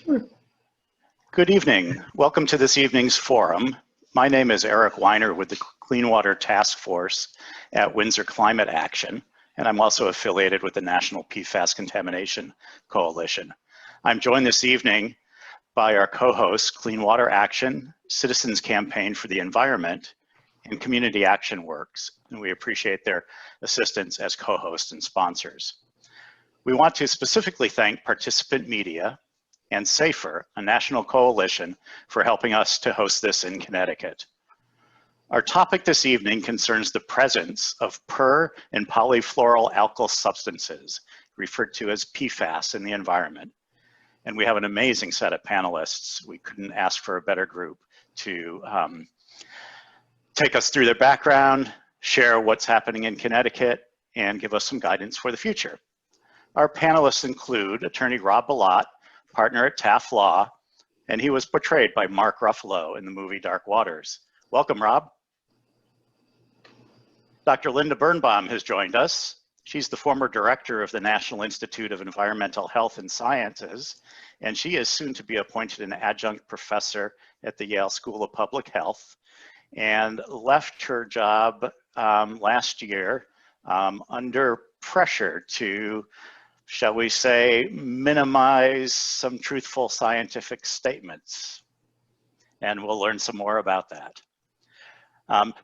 Sure. Good evening. Welcome to this evening's forum. My name is Eric Weiner with the Clean Water Task Force at Windsor Climate Action, and I'm also affiliated with the National PFAS Contamination Coalition. I'm joined this evening by our co-hosts, Clean Water Action, Citizens Campaign for the Environment, and Community Action Works, and we appreciate their assistance as co-hosts and sponsors. We want to specifically thank participant media and SAFER, a national coalition, for helping us to host this in Connecticut. Our topic this evening concerns the presence of per- and polyfluoroalkyl substances, referred to as PFAS, in the environment. And we have an amazing set of panelists. We couldn't ask for a better group to take us through their background, share what's happening in Connecticut, and give us some guidance for the future. Our panelists include Attorney Rob Bilott, partner at Taft Law, and he was portrayed by Mark Ruffalo in the movie Dark Waters. Welcome, Rob. Dr. Linda Birnbaum has joined us. She's the former director of the National Institute of Environmental Health and Sciences, and she is soon to be appointed an adjunct professor at the Yale School of Public Health, and left her job last year under pressure to, shall we say, minimize some truthful scientific statements. And we'll learn some more about that.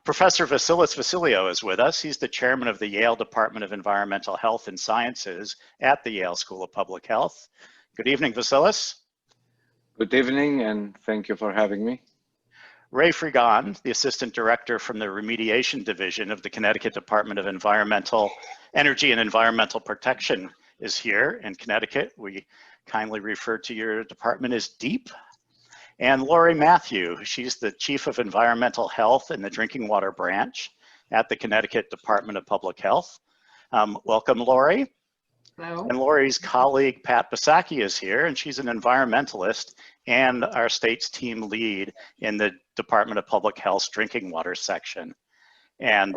Professor Vasilis Vassiliou is with us. He's the chairman of the Yale Department of Environmental Health and Sciences at the Yale School of Public Health. Good evening, Vasilis. Good evening, and thank you for having me. Ray Frigon, the assistant director from the Remediation Division of the Connecticut Department of Environmental Energy and Environmental Protection, is here in Connecticut. We kindly refer to your department as DEEP. And Lori Matthew, she's the Chief of Environmental Health in the Drinking Water Branch at the Connecticut Department of Public Health. Welcome, Lori. Hello. And Lori's colleague, Pat Bisacki, is here, and she's an environmentalist and our state's team lead in the Department of Public Health's Drinking Water section. And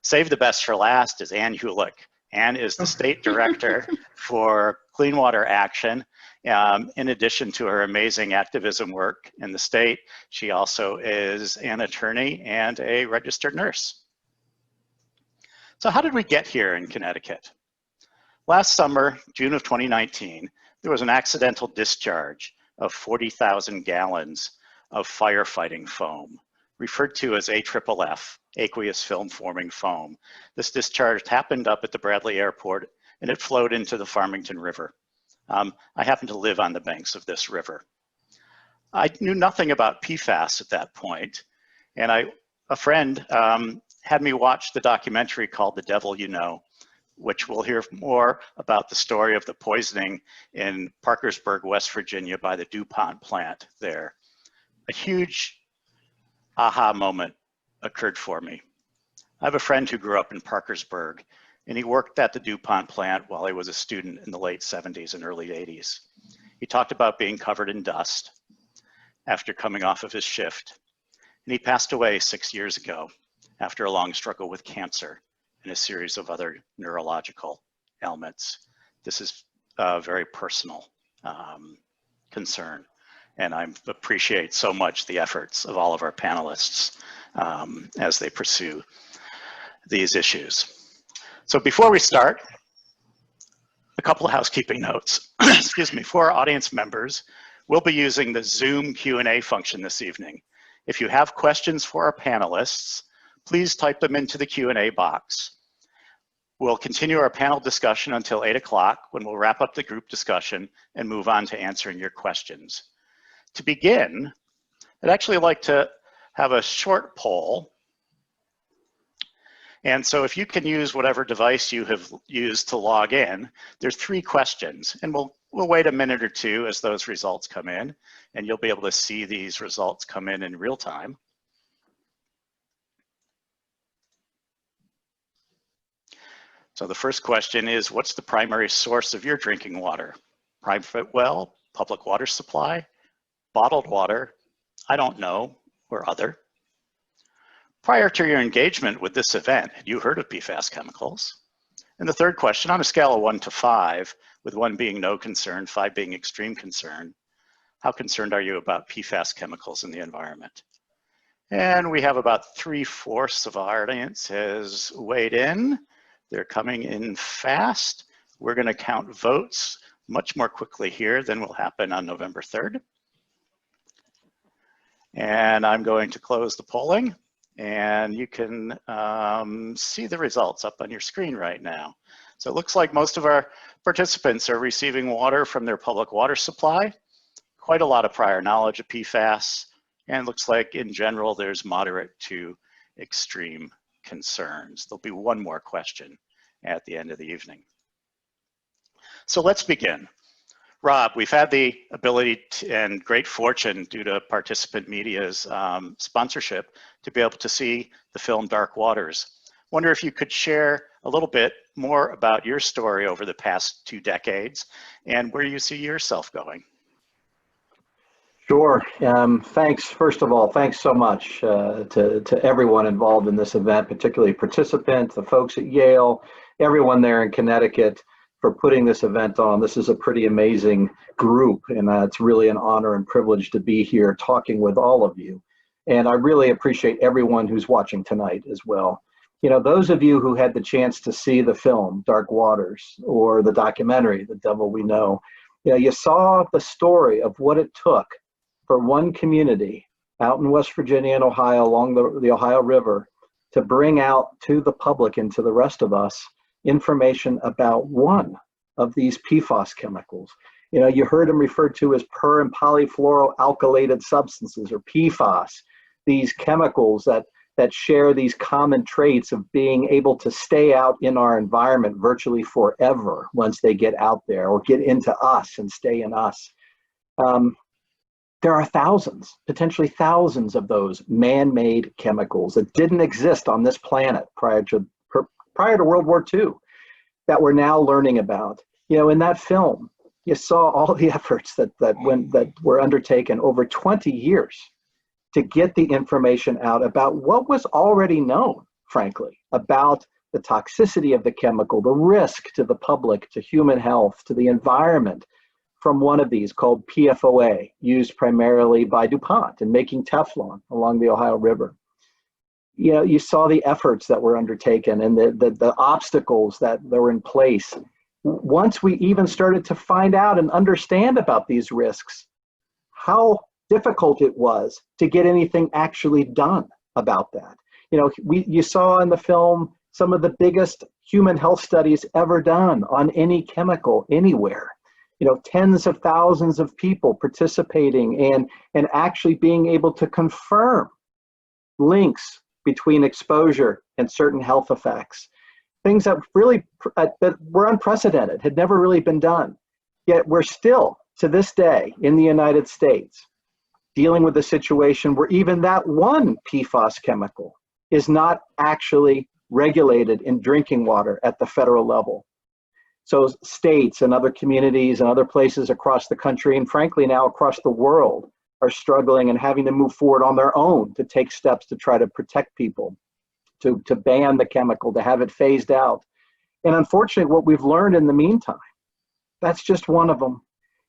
save the best for last is Ann Hulick. Ann is the state director for Clean Water Action. In addition to her amazing activism work in the state, she also is an attorney and a registered nurse. So how did we get here in Connecticut? Last summer, June of 2019, there was an accidental discharge of 40,000 gallons of firefighting foam, referred to as AFFF, aqueous film forming foam. This discharge happened up at the Bradley Airport, and it flowed into the Farmington River. I happen to live on the banks of this river. I knew nothing about PFAS at that point, and a friend had me watch the documentary called The Devil You Know, which we'll hear more about the story of the poisoning in Parkersburg, West Virginia by the DuPont plant there. A huge aha moment occurred for me. I have a friend who grew up in Parkersburg, and he worked at the DuPont plant while he was a student in the late 70s and early 80s. He talked about being covered in dust after coming off of his shift, and he passed away 6 years ago after a long struggle with cancer and a series of other neurological ailments. This is a very personal concern, and I appreciate so much the efforts of all of our panelists as they pursue these issues. So before we start, a couple of housekeeping notes. Excuse me, for our audience members, we'll be using the Zoom Q&A function this evening. If you have questions for our panelists, please type them into the Q&A box. We'll continue our panel discussion until 8 o'clock, when we'll wrap up the group discussion and move on to answering your questions. To begin, I'd actually like to have a short poll. And so if you can use whatever device you have used to log in, there's 3 questions, and we'll wait a minute or two as those results come in, and you'll be able to see these results come in real time. So the first question is, what's the primary source of your drinking water? Private well, public water supply, bottled water, I don't know, or other? Prior to your engagement with this event, had you heard of PFAS chemicals? And the third question, on a scale of 1 to 5, with 1 being no concern, 5 being extreme concern, how concerned are you about PFAS chemicals in the environment? And we have about 3/4 of our audience has weighed in. They're coming in fast. We're going to count votes much more quickly here than will happen on November 3rd. And I'm going to close the polling, and you can see the results up on your screen right now. So it looks like most of our participants are receiving water from their public water supply. Quite a lot of prior knowledge of PFAS, and it looks like in general there's moderate to extreme concerns. There'll be one more question at the end of the evening. So let's begin. Rob, we've had the ability and great fortune due to participant media's sponsorship to be able to see the film Dark Waters. Wonder if you could share a little bit more about your story over the past 2 decades and where you see yourself going. Sure. Thanks. First of all, thanks so much to everyone involved in this event, particularly participants, the folks at Yale, everyone there in Connecticut for putting this event on. This is a pretty amazing group, and it's really an honor and privilege to be here talking with all of you. And I really appreciate everyone who's watching tonight as well. You know, those of you who had the chance to see the film Dark Waters or the documentary The Devil We Know, you know, you saw the story of what it took for one community out in West Virginia and Ohio along the Ohio River to bring out to the public and to the rest of us information about one of these PFAS chemicals. You know, you heard them referred to as per and polyfluoroalkylated substances, or PFAS, these chemicals that share these common traits of being able to stay out in our environment virtually forever once they get out there or get into us and stay in us. There are thousands, potentially thousands of those man-made chemicals that didn't exist on this planet prior to World War II that we're now learning about. You know, in that film, you saw all the efforts that were undertaken over 20 years to get the information out about what was already known, frankly, about the toxicity of the chemical, the risk to the public, to human health, to the environment, from one of these called PFOA, used primarily by DuPont in making Teflon along the Ohio River. You know, you saw the efforts that were undertaken and the obstacles that were in place. Once we even started to find out and understand about these risks, how difficult it was to get anything actually done about that. You know, you saw in the film some of the biggest human health studies ever done on any chemical anywhere. You know, tens of thousands of people participating and actually being able to confirm links between exposure and certain health effects. Things that really that were unprecedented, had never really been done. Yet we're still, to this day, in the United States, dealing with a situation where even that one PFAS chemical is not actually regulated in drinking water at the federal level. So states and other communities and other places across the country, and frankly now across the world, are struggling and having to move forward on their own to take steps to try to protect people, to ban the chemical, to have it phased out. And unfortunately, what we've learned in the meantime, that's just one of them.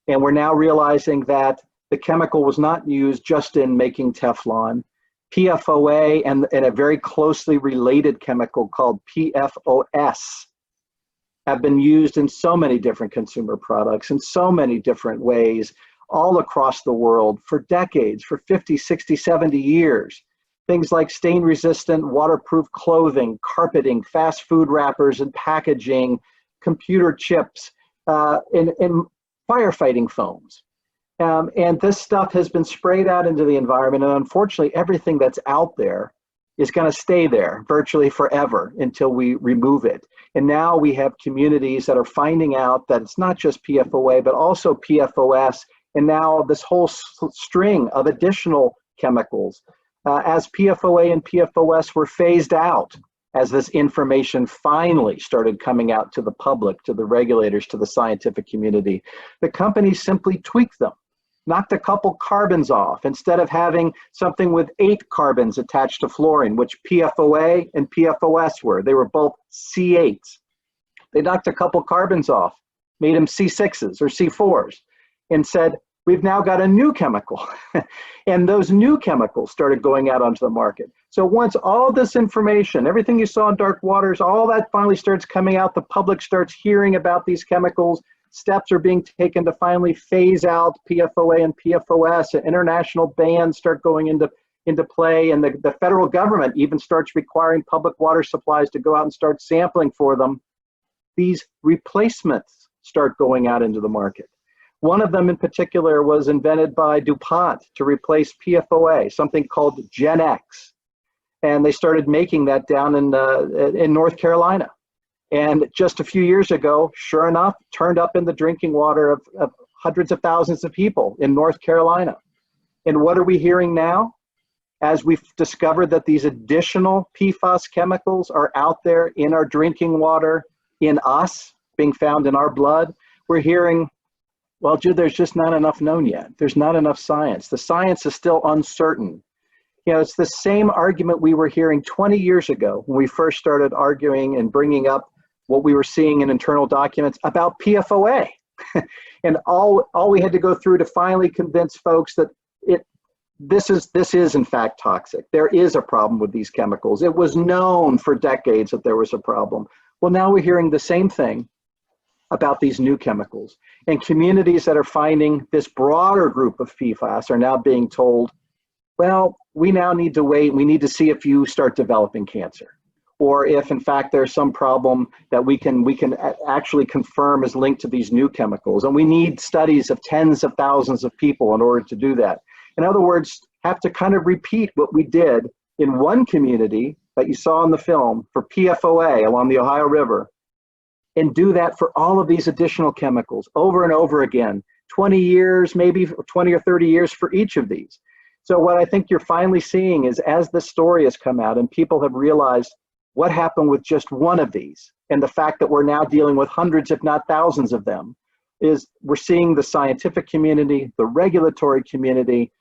And we're now realizing that the chemical was not used just in making Teflon. PFOA and a very closely related chemical called PFOS have been used in so many different consumer products in so many different ways all across the world for decades, for 50, 60, 70 years. Things like stain-resistant, waterproof clothing, carpeting, fast food wrappers and packaging, computer chips, and firefighting foams. And this stuff has been sprayed out into the environment, and unfortunately, everything that's out there is going to stay there virtually forever until we remove it. And now we have communities that are finding out that it's not just PFOA, but also PFOS, and now this whole string of additional chemicals. As PFOA and PFOS were phased out, as this information finally started coming out to the public, to the regulators, to the scientific community, the companies simply tweaked them, knocked a couple carbons off instead of having something with 8 carbons attached to fluorine, which PFOA and PFOS were. They were both C8s. They knocked a couple carbons off, made them C6s or C4s, and said, we've now got a new chemical. And those new chemicals started going out onto the market. So once all this information, everything you saw in dark waters, all that finally starts coming out, the public starts hearing about these chemicals, steps are being taken to finally phase out PFOA and PFOS, and international bans start going into play, and the federal government even starts requiring public water supplies to go out and start sampling for them. These replacements start going out into the market. One of them in particular was invented by DuPont to replace PFOA, something called Gen X. And they started making that down in North Carolina. And just a few years ago, sure enough, turned up in the drinking water of hundreds of thousands of people in North Carolina. And what are we hearing now? As we've discovered that these additional PFAS chemicals are out there in our drinking water, in us, being found in our blood, we're hearing, well, there's just not enough known yet. There's not enough science. The science is still uncertain. You know, it's the same argument we were hearing 20 years ago when we first started arguing and bringing up what we were seeing in internal documents about PFOA. And all we had to go through to finally convince folks that this is in fact toxic. There is a problem with these chemicals. It was known for decades that there was a problem. Well, now we're hearing the same thing about these new chemicals. And communities that are finding this broader group of PFAS are now being told, well, we now need to wait. We need to see if you start developing cancer, or if in fact there's some problem that we can actually confirm is linked to these new chemicals. And we need studies of tens of thousands of people in order to do that. In other words, have to kind of repeat what we did in one community that you saw in the film for PFOA along the Ohio River, and do that for all of these additional chemicals over and over again, 20 years, maybe 20 or 30 years for each of these. So what I think you're finally seeing is, as this story has come out and people have realized what happened with just one of these, and the fact that we're now dealing with hundreds, if not thousands of them, is we're seeing the scientific community, the regulatory community,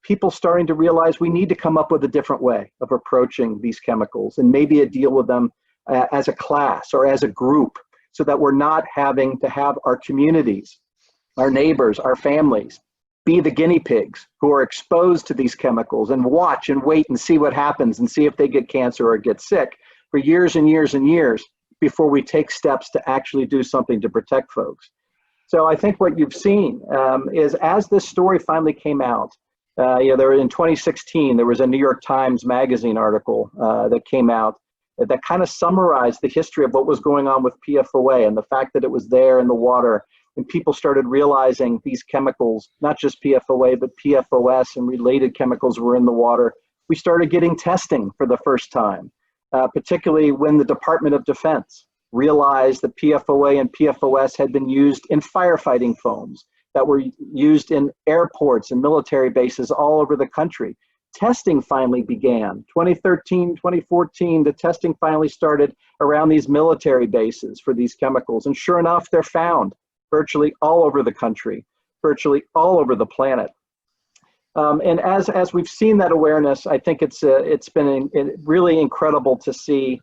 people starting to realize we need to come up with a different way of approaching these chemicals, and maybe deal with them as a class or as a group, so that we're not having to have our communities, our neighbors, our families be the guinea pigs who are exposed to these chemicals and watch and wait and see what happens and see if they get cancer or get sick for years and years and years before we take steps to actually do something to protect folks. So I think what you've seen is, as this story finally came out, there in 2016, there was a New York Times Magazine article that came out that kind of summarized the history of what was going on with PFOA and the fact that it was there in the water. And people started realizing these chemicals, not just PFOA, but PFOS and related chemicals were in the water. We started getting testing for the first time, particularly when the Department of Defense realized that PFOA and PFOS had been used in firefighting foams that were used in airports and military bases all over the country. Testing finally began. 2013, 2014, the testing finally started around these military bases for these chemicals. And sure enough, they're found virtually all over the country, virtually all over the planet. And as we've seen that awareness, I think it's been really incredible to see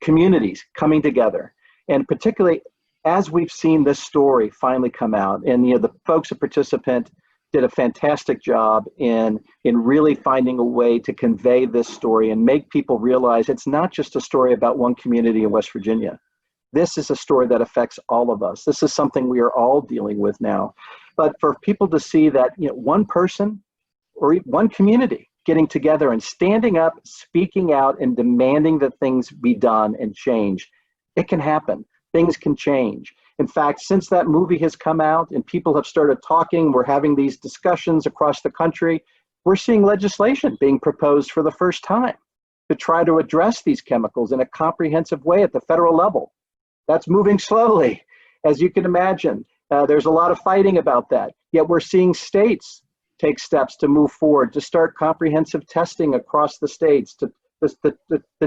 communities coming together. And particularly as we've seen this story finally come out, and the folks at Participant did a fantastic job in really finding a way to convey this story and make people realize it's not just a story about one community in West Virginia. This is a story that affects all of us. This is something we are all dealing with now. But for people to see that, one person or one community getting together and standing up, speaking out, and demanding that things be done and change, it can happen. Things can change. In fact, since that movie has come out and people have started talking, we're having these discussions across the country, we're seeing legislation being proposed for the first time to try to address these chemicals in a comprehensive way at the federal level. That's moving slowly, as you can imagine. There's a lot of fighting about that. Yet we're seeing states take steps to move forward, to start comprehensive testing across the states, to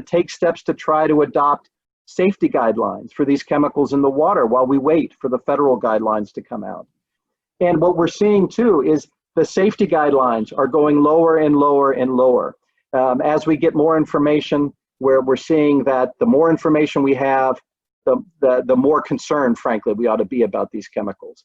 take steps to try to adopt safety guidelines for these chemicals in the water while we wait for the federal guidelines to come out. And what we're seeing too is the safety guidelines are going lower and lower and lower. As we get more information, where we're seeing that the more information we have, the more concerned, frankly, we ought to be about these chemicals.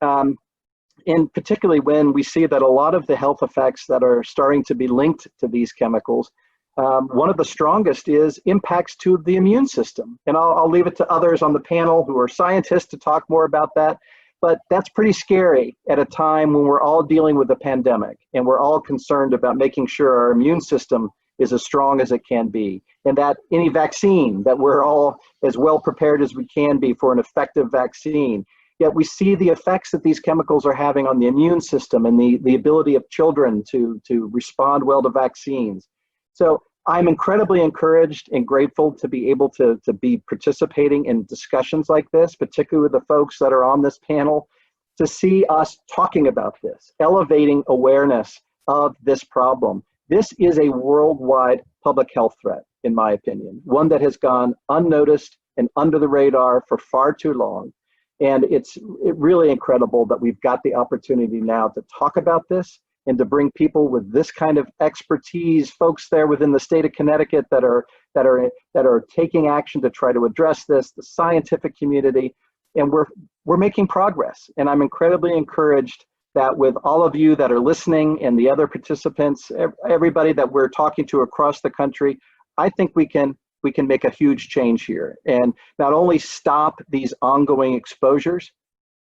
And particularly when we see that a lot of the health effects that are starting to be linked to these chemicals, one of the strongest is impacts to the immune system. And I'll leave it to others on the panel who are scientists to talk more about that. But that's pretty scary at a time when we're all dealing with a pandemic and we're all concerned about making sure our immune system is as strong as it can be, and that any vaccine, that we're all as well prepared as we can be for an effective vaccine. Yet we see the effects that these chemicals are having on the immune system and the ability of children to respond well to vaccines. So I'm incredibly encouraged and grateful to be able to be participating in discussions like this, particularly with the folks that are on this panel, to see us talking about this, elevating awareness of this problem. This is a worldwide public health threat, in my opinion, one that has gone unnoticed and under the radar for far too long. And it's really incredible that we've got the opportunity now to talk about this and to bring people with this kind of expertise, folks there within the state of Connecticut that are taking action to try to address this, the scientific community, and we're making progress. And I'm incredibly encouraged that with all of you that are listening and the other participants, everybody that we're talking to across the country, I think we can make a huge change here and not only stop these ongoing exposures,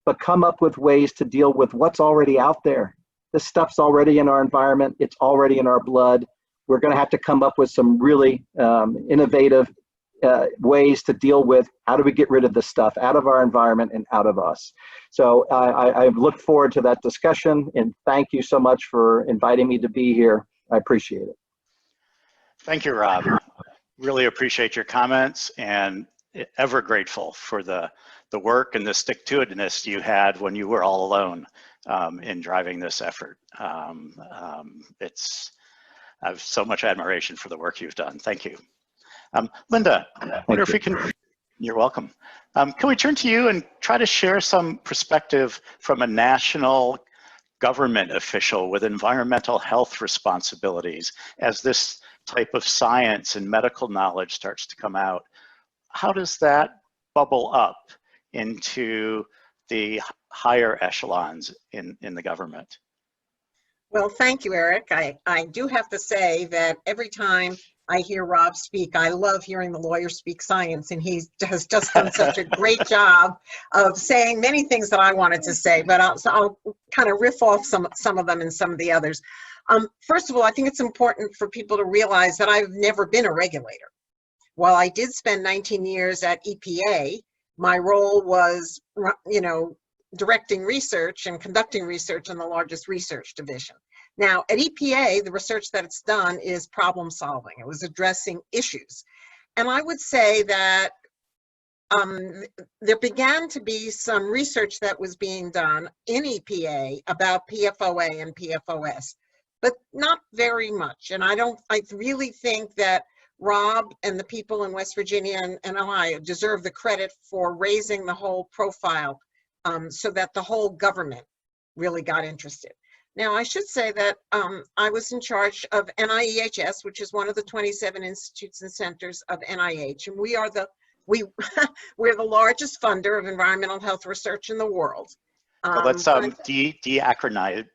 but come up with ways to deal with what's already out there. This stuff's already in our environment. It's already in our blood. We're going to have to come up with some really innovative ways to deal with how do we get rid of this stuff out of our environment and out of us. So I look forward to that discussion, and thank you so much for inviting me to be here. I appreciate it. Thank you, Rob. Really appreciate your comments and ever grateful for the work and the stick-to-itiveness you had when you were all alone in driving this effort. I have so much admiration for the work you've done. Thank you. Linda, I wonder if we can, you're welcome. Can we turn to you and try to share some perspective from a national government official with environmental health responsibilities as this type of science and medical knowledge starts to come out? How does that bubble up into the higher echelons in the government? Well, thank you, Eric. I do have to say that every time I hear Rob speak, I love hearing the lawyer speak science, and he has just done such a great job of saying many things that I wanted to say, but I'll kind of riff off some of them and some of the others. First of all, I think it's important for people to realize that I've never been a regulator. While I did spend 19 years at EPA, my role was, directing research and conducting research in the largest research division. Now, at EPA, the research that it's done is problem solving. It was addressing issues. And I would say that there began to be some research that was being done in EPA about PFOA and PFOS, but not very much. And I really think that Rob and the people in West Virginia and Ohio deserve the credit for raising the whole profile so that the whole government really got interested. Now, I should say that I was in charge of NIEHS, which is one of the 27 institutes and centers of NIH, and we're the largest funder of environmental health research in the world. Well, let's de-acronymize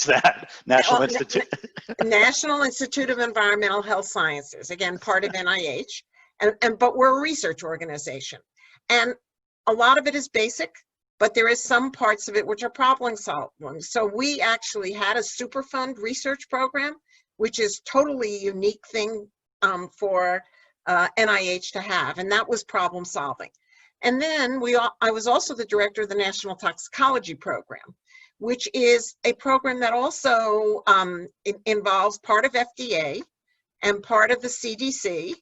that. National Institute. National Institute of Environmental Health Sciences, again, part of NIH, but we're a research organization. And a lot of it is basic, but there is some parts of it which are problem solving. So we actually had a Superfund research program, which is totally unique thing for NIH to have, and that was problem solving. And then I was also the director of the National Toxicology Program, which is a program that also involves part of FDA and part of the CDC,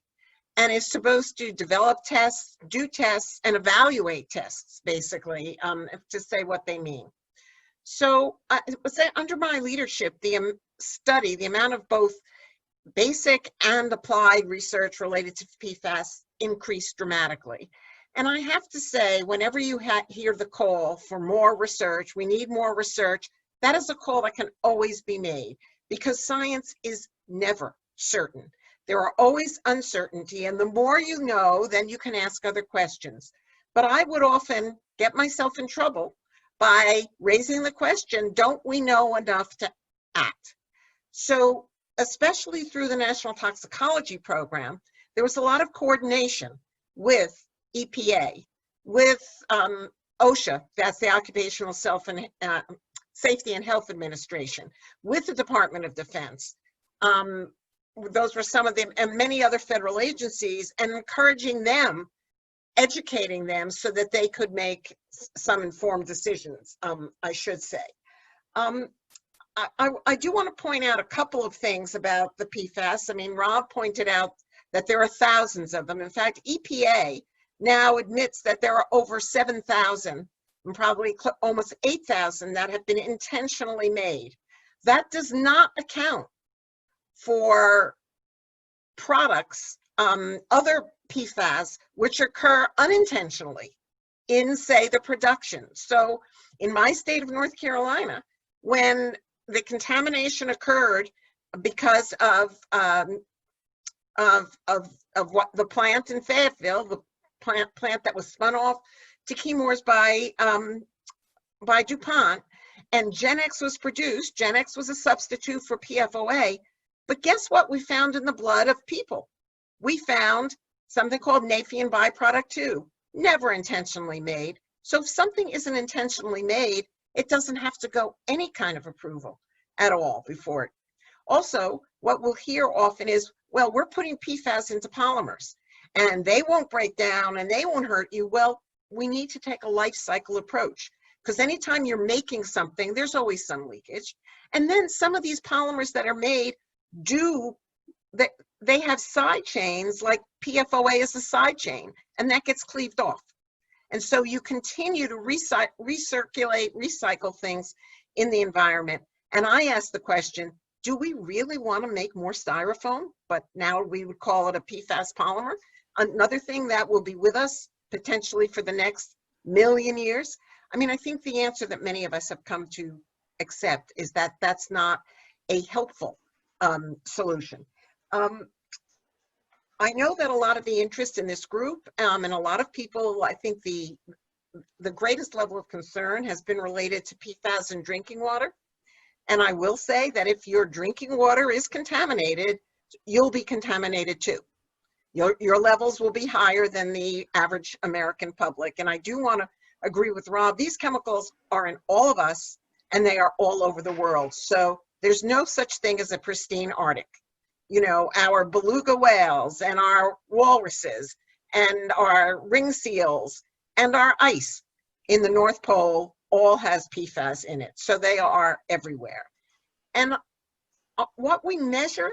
and is supposed to develop tests, do tests, and evaluate tests, basically, to say what they mean. So it was under my leadership, the amount of both basic and applied research related to PFAS increased dramatically. And I have to say, whenever you hear the call for more research, we need more research, that is a call that can always be made, because science is never certain. There are always uncertainty, and the more you know, then you can ask other questions. But I would often get myself in trouble by raising the question, don't we know enough to act? So, especially through the National Toxicology Program, there was a lot of coordination with EPA, with OSHA, that's the Occupational Safety and Health Administration, with the Department of Defense. Those were some of them, and many other federal agencies, and encouraging them, educating them so that they could make some informed decisions, I should say. I do want to point out a couple of things about the PFAS. I mean, Rob pointed out that there are thousands of them. In fact, EPA now admits that there are over 7,000 and probably almost 8,000 that have been intentionally made. That does not account for products, other PFAS, which occur unintentionally in, say, the production. So in my state of North Carolina, when the contamination occurred because of what the plant in Fayetteville, the plant that was spun off to Chemours by DuPont, and Gen-X was produced. Gen-X was a substitute for PFOA, but guess what we found in the blood of people? We found something called naphthalene byproduct 2, never intentionally made. So if something isn't intentionally made, it doesn't have to go any kind of approval at all before it. Also, what we'll hear often is, well, we're putting PFAS into polymers and they won't break down and they won't hurt you. Well, we need to take a life cycle approach, because anytime you're making something, there's always some leakage. And then some of these polymers that are made they have side chains, like PFOA is a side chain, and that gets cleaved off. And so you continue to recycle things in the environment. And I ask the question, do we really want to make more styrofoam? But now we would call it a PFAS polymer. Another thing that will be with us potentially for the next million years. I mean, I think the answer that many of us have come to accept is that that's not a helpful solution. I know that a lot of the interest in this group and a lot of people, I think the greatest level of concern has been related to PFAS in drinking water. And I will say that if your drinking water is contaminated, you'll be contaminated too. Your levels will be higher than the average American public. And I do want to agree with Rob, these chemicals are in all of us and they are all over the world. So there's no such thing as a pristine Arctic. You know, our beluga whales and our walruses and our ring seals and our ice in the North Pole all has PFAS in it. So they are everywhere. And what we measure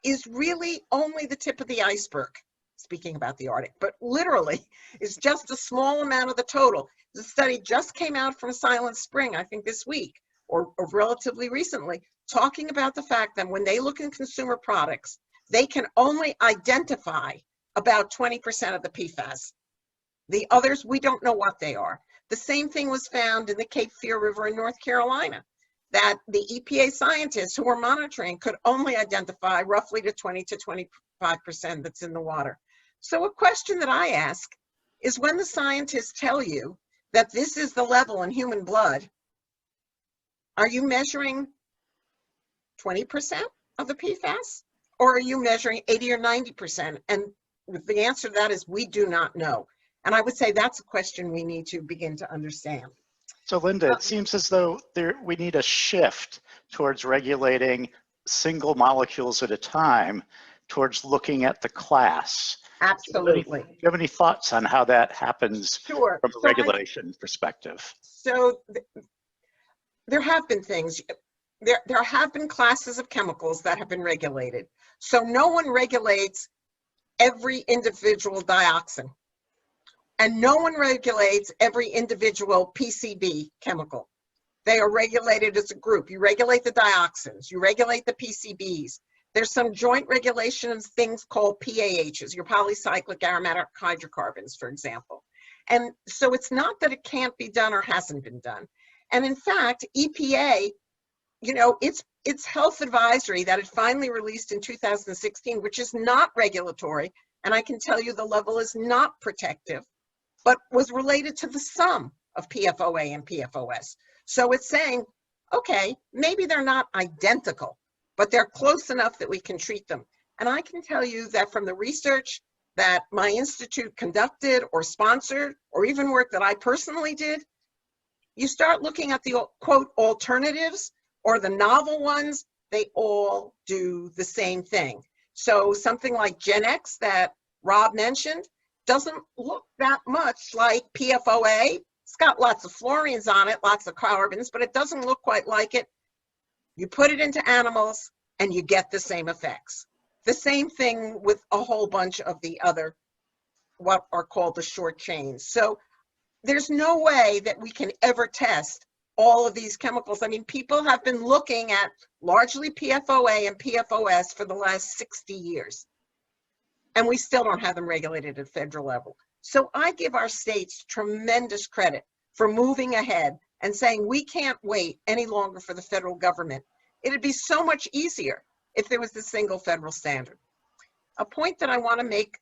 is really only the tip of the iceberg, speaking about the Arctic, but literally is just a small amount of the total. The study just came out from Silent Spring, I think this week, or relatively recently, talking about the fact that when they look in consumer products, they can only identify about 20% of the PFAS. The others, we don't know what they are. The same thing was found in the Cape Fear River in North Carolina, that the EPA scientists who were monitoring could only identify roughly to 20 to 25% that's in the water. So a question that I ask is, when the scientists tell you that this is the level in human blood, are you measuring 20% of the PFAS, or are you measuring 80 or 90%? And the answer to that is we do not know. And I would say that's a question we need to begin to understand. So Linda, it seems as though we need a shift towards regulating single molecules at a time, towards looking at the class. Absolutely. Do you have any thoughts on how that happens? Sure. From a regulation perspective? So there have been things. There have been classes of chemicals that have been regulated. So no one regulates every individual dioxin. And no one regulates every individual PCB chemical. They are regulated as a group. You regulate the dioxins, you regulate the PCBs. There's some joint regulation of things called PAHs, your polycyclic aromatic hydrocarbons, for example. And so it's not that it can't be done or hasn't been done. And in fact, EPA, you know, its its health advisory that it finally released in 2016, which is not regulatory, and I can tell you the level is not protective, but was related to the sum of PFOA and PFOS. So it's saying, okay, maybe they're not identical, but they're close enough that we can treat them. And I can tell you that from the research that my institute conducted or sponsored, or even work that I personally did, you start looking at the quote alternatives or the novel ones, they all do the same thing. So something like Gen X that Rob mentioned doesn't look that much like PFOA. It's got lots of fluorines on it, lots of carbons, but it doesn't look quite like it. You put it into animals and you get the same effects. The same thing with a whole bunch of the other, what are called the short chains. So there's no way that we can ever test all of these chemicals. I mean, people have been looking at largely PFOA and PFOS for the last 60 years, and we still don't have them regulated at federal level. So I give our states tremendous credit for moving ahead and saying we can't wait any longer for the federal government. It'd be so much easier if there was a single federal standard. A point that I want to make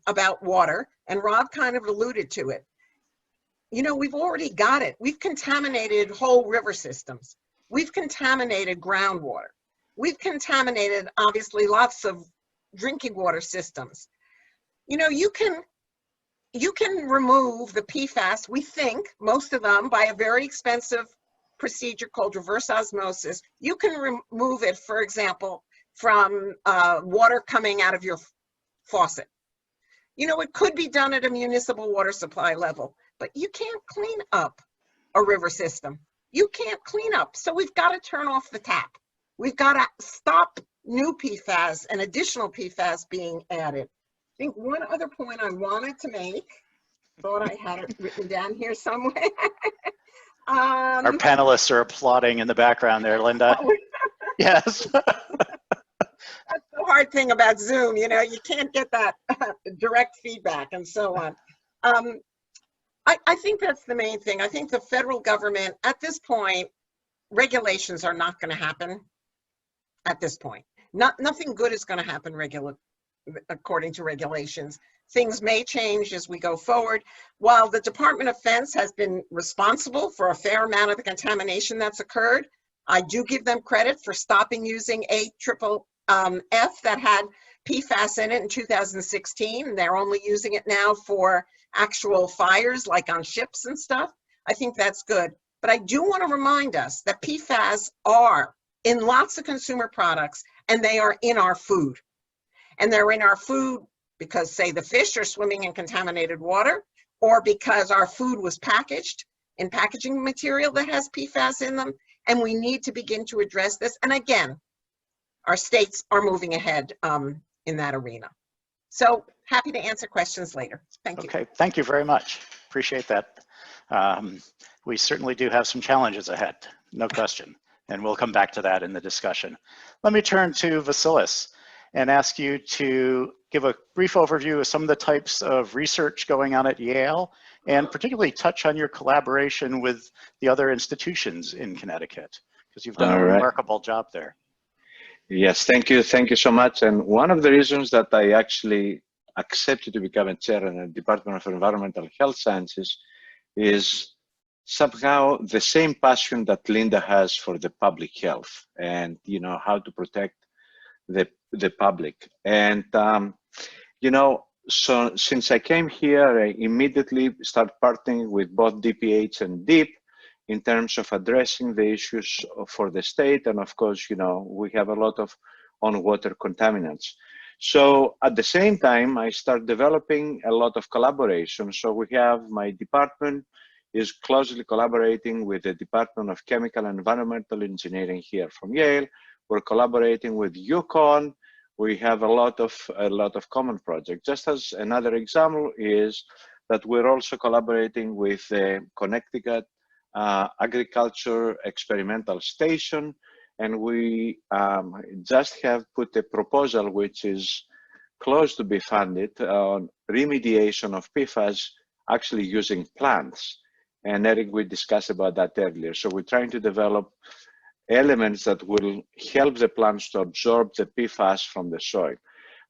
about water, and Rob kind of alluded to it. You know, we've already got it. We've contaminated whole river systems. We've contaminated groundwater. We've contaminated, obviously, lots of drinking water systems. You know, you can remove the PFAS, we think, most of them, by a very expensive procedure called reverse osmosis. You can remove it, for example, from water coming out of your faucet. You know, it could be done at a municipal water supply level, but you can't clean up a river system. You can't clean up. So we've got to turn off the tap. We've got to stop new PFAS and additional PFAS being added. I think one other point I wanted to make, thought I had it written down here somewhere. Our panelists are applauding in the background there, Linda. Yes. That's the hard thing about Zoom, you know, you can't get that direct feedback and so on. I think that's the main thing. I think the federal government, at this point, regulations are not going to happen at this point. Nothing good is going to happen according to regulations. Things may change as we go forward. While the Department of Defense has been responsible for a fair amount of the contamination that's occurred, I do give them credit for stopping using AFFF that had PFAS in it in 2016. They're only using it now for actual fires, like on ships and stuff. I think that's good. But I do want to remind us that PFAS are in lots of consumer products, and they are in our food. And they're in our food because, say, the fish are swimming in contaminated water, or because our food was packaged in packaging material that has PFAS in them. And we need to begin to address this. And again, our states are moving ahead in that arena. So happy to answer questions later. Thank you. Okay, thank you very much. Appreciate that. We certainly do have some challenges ahead, no question. And we'll come back to that in the discussion. Let me turn to Vasilis and ask you to give a brief overview of some of the types of research going on at Yale, and particularly touch on your collaboration with the other institutions in Connecticut, because you've done a remarkable job there. Yes, thank you so much. And one of the reasons that I actually accepted to become a chair in the Department of Environmental Health Sciences is somehow the same passion that Linda has for the public health and, you know, how to protect the public. And, you know, so since I came here, I immediately started partnering with both DPH and DEEP in terms of addressing the issues for the state. And of course, you know, we have a lot of on-water contaminants. So at the same time, I start developing a lot of collaboration. So we have my department is closely collaborating with the Department of Chemical and Environmental Engineering here from Yale. We're collaborating with UConn. We have a lot of common projects. Just as another example is that we're also collaborating with the Connecticut Agriculture Experimental Station, and we just have put a proposal which is close to be funded on remediation of PFAS actually using plants. And Eric, we discussed about that earlier. So we're trying to develop elements that will help the plants to absorb the PFAS from the soil.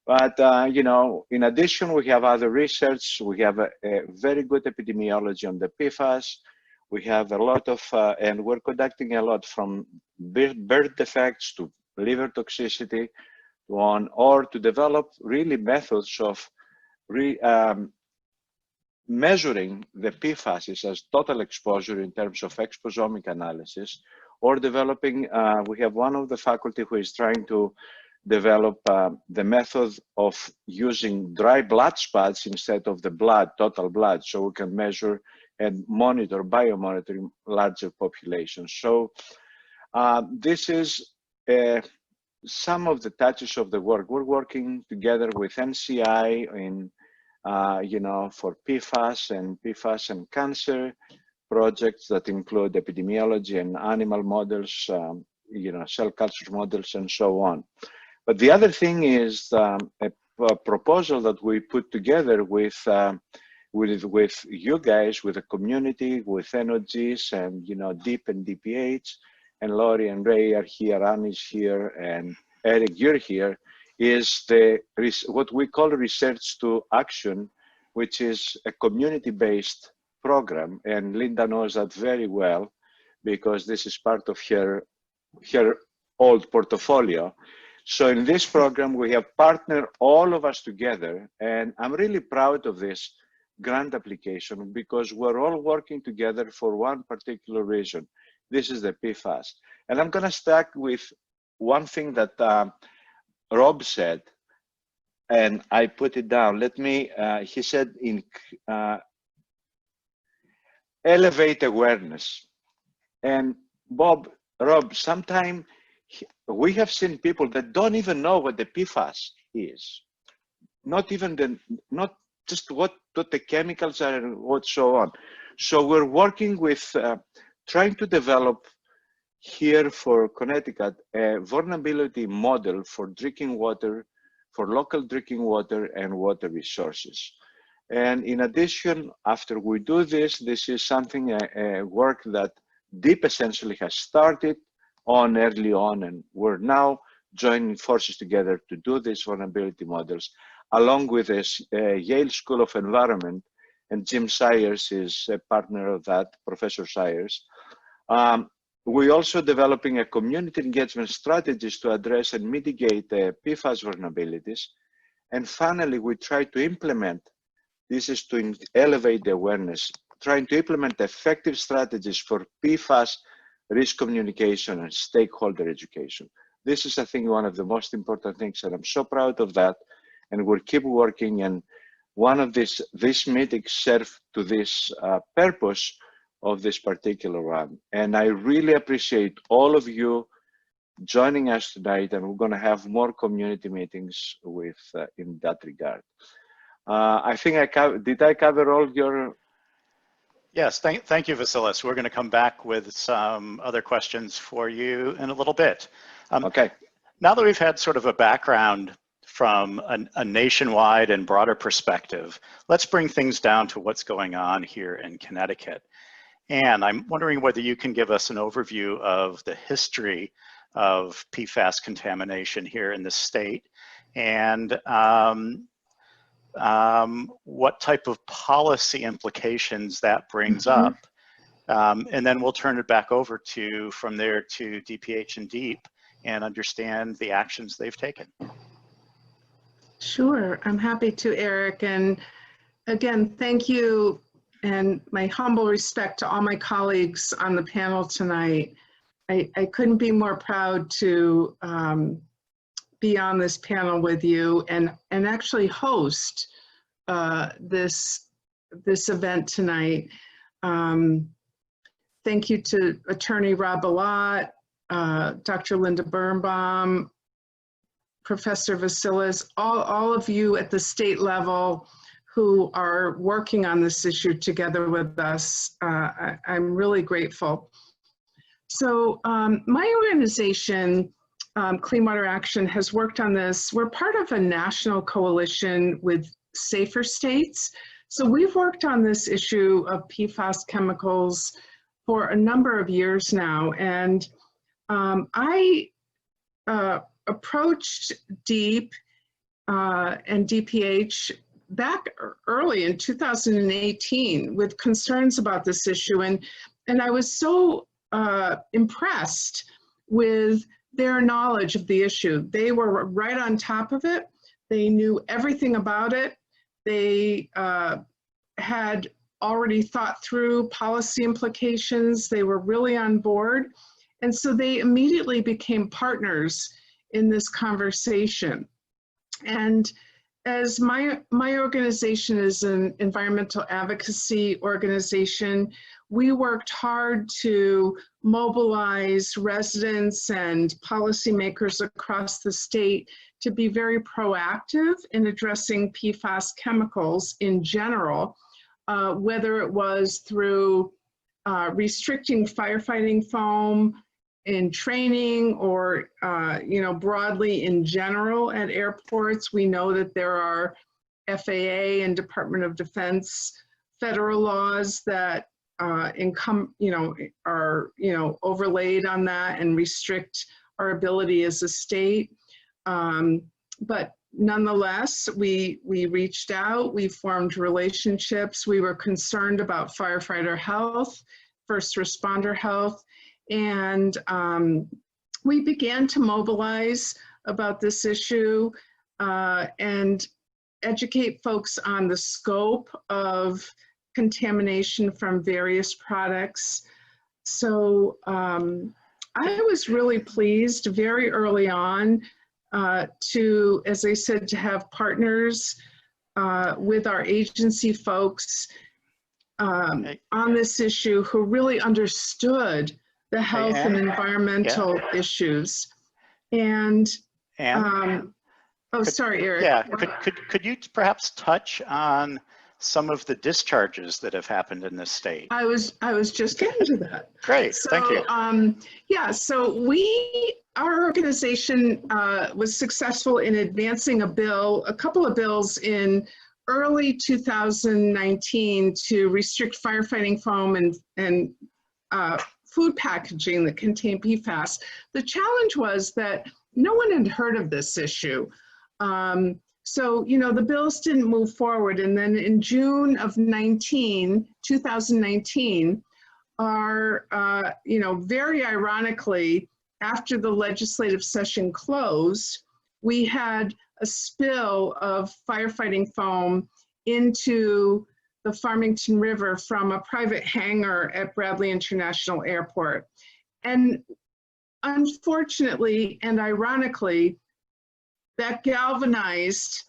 But, you know, in addition, we have other research. We have a very good epidemiology on the PFAS. We have a lot of, and we're conducting a lot from birth defects to liver toxicity or to develop really methods of measuring the PFAS as total exposure in terms of exposomic analysis, or developing, we have one of the faculty who is trying to develop the method of using dry blood spots instead of the blood, total blood, so we can measure and monitor, biomonitoring larger populations. So this is some of the touches of the work. We're working together with NCI in, you know, for PFAS and cancer projects that include epidemiology and animal models, you know, cell culture models and so on. But the other thing is a proposal that we put together with you guys, with the community, with NOGs and, you know, DEEP and DPH, and Laurie and Ray are here, Annie's here, and Eric, you're here, is what we call research to action, which is a community-based program. And Linda knows that very well because this is part of her old portfolio. So in this program, we have partnered all of us together, and I'm really proud of this grant application because we're all working together for one particular reason. This is the PFAS. And I'm gonna start with one thing that Rob said, and I put it down. Let me, he said, elevate awareness. And Rob, sometimes we have seen people that don't even know what the PFAS is. Not just what the chemicals are and what so on. So we're working with trying to develop here for Connecticut a vulnerability model for drinking water, for local drinking water and water resources. And in addition, after we do this, this is something, a work that DEEP essentially has started on early on, and we're now joining forces together to do these vulnerability models, along with this Yale School of Environment, and Jim Sayers is a partner of that, Professor Sayers. We're also developing a community engagement strategies to address and mitigate PFAS vulnerabilities. And finally, we try to implement, this is to elevate the awareness, trying to implement effective strategies for PFAS risk communication and stakeholder education. This is, I think, one of the most important things, and I'm so proud of that. And we'll keep working. And one of these meetings serve to this purpose of this particular one. And I really appreciate all of you joining us tonight, and we're going to have more community meetings with in that regard. I think did I cover all your? Yes, thank you, Vasilis. We're going to come back with some other questions for you in a little bit. Okay. Now that we've had sort of a background from a nationwide and broader perspective, let's bring things down to what's going on here in Connecticut. And I'm wondering whether you can give us an overview of the history of PFAS contamination here in the state, and what type of policy implications that brings up. And then we'll turn it back over from there to DPH and DEEP and understand the actions they've taken. Sure, I'm happy to, Eric. And again, thank you and my humble respect to all my colleagues on the panel tonight. I couldn't be more proud to be on this panel with you and actually host this event tonight. Thank you to Attorney Rob Alott, Dr. Linda Birnbaum, Professor Vasilis, all of you at the state level who are working on this issue together with us. I'm really grateful. So my organization, Clean Water Action, has worked on this. We're part of a national coalition with Safer States. So we've worked on this issue of PFAS chemicals for a number of years now. And I approached DEEP and DPH back early in 2018 with concerns about this issue, and I was so impressed with their knowledge of the issue. They were right on top of it. They knew everything about it. They had already thought through policy implications. They were really on board. And so they immediately became partners in this conversation. And as my organization is an environmental advocacy organization, we worked hard to mobilize residents and policymakers across the state to be very proactive in addressing PFAS chemicals in general, whether it was through restricting firefighting foam in training or broadly in general at airports. We know that there are FAA and Department of Defense federal laws that are overlaid on that and restrict our ability as a state. But nonetheless, we reached out, we formed relationships, we were concerned about firefighter health, first responder health, and we began to mobilize about this issue and educate folks on the scope of contamination from various products. So I was really pleased very early on to, as I said, to have partners with our agency folks on this issue who really understood the health and environmental issues. And sorry, Eric. Yeah, could you perhaps touch on some of the discharges that have happened in this state? I was just getting to that. Great, so, thank you. Yeah, so our organization was successful in advancing a couple of bills in early 2019 to restrict firefighting foam and food packaging that contained PFAS. The challenge was that no one had heard of this issue. So, the bills didn't move forward. And then in June of 2019, very ironically, after the legislative session closed, we had a spill of firefighting foam into the Farmington River from a private hangar at Bradley International Airport. And unfortunately and ironically, that galvanized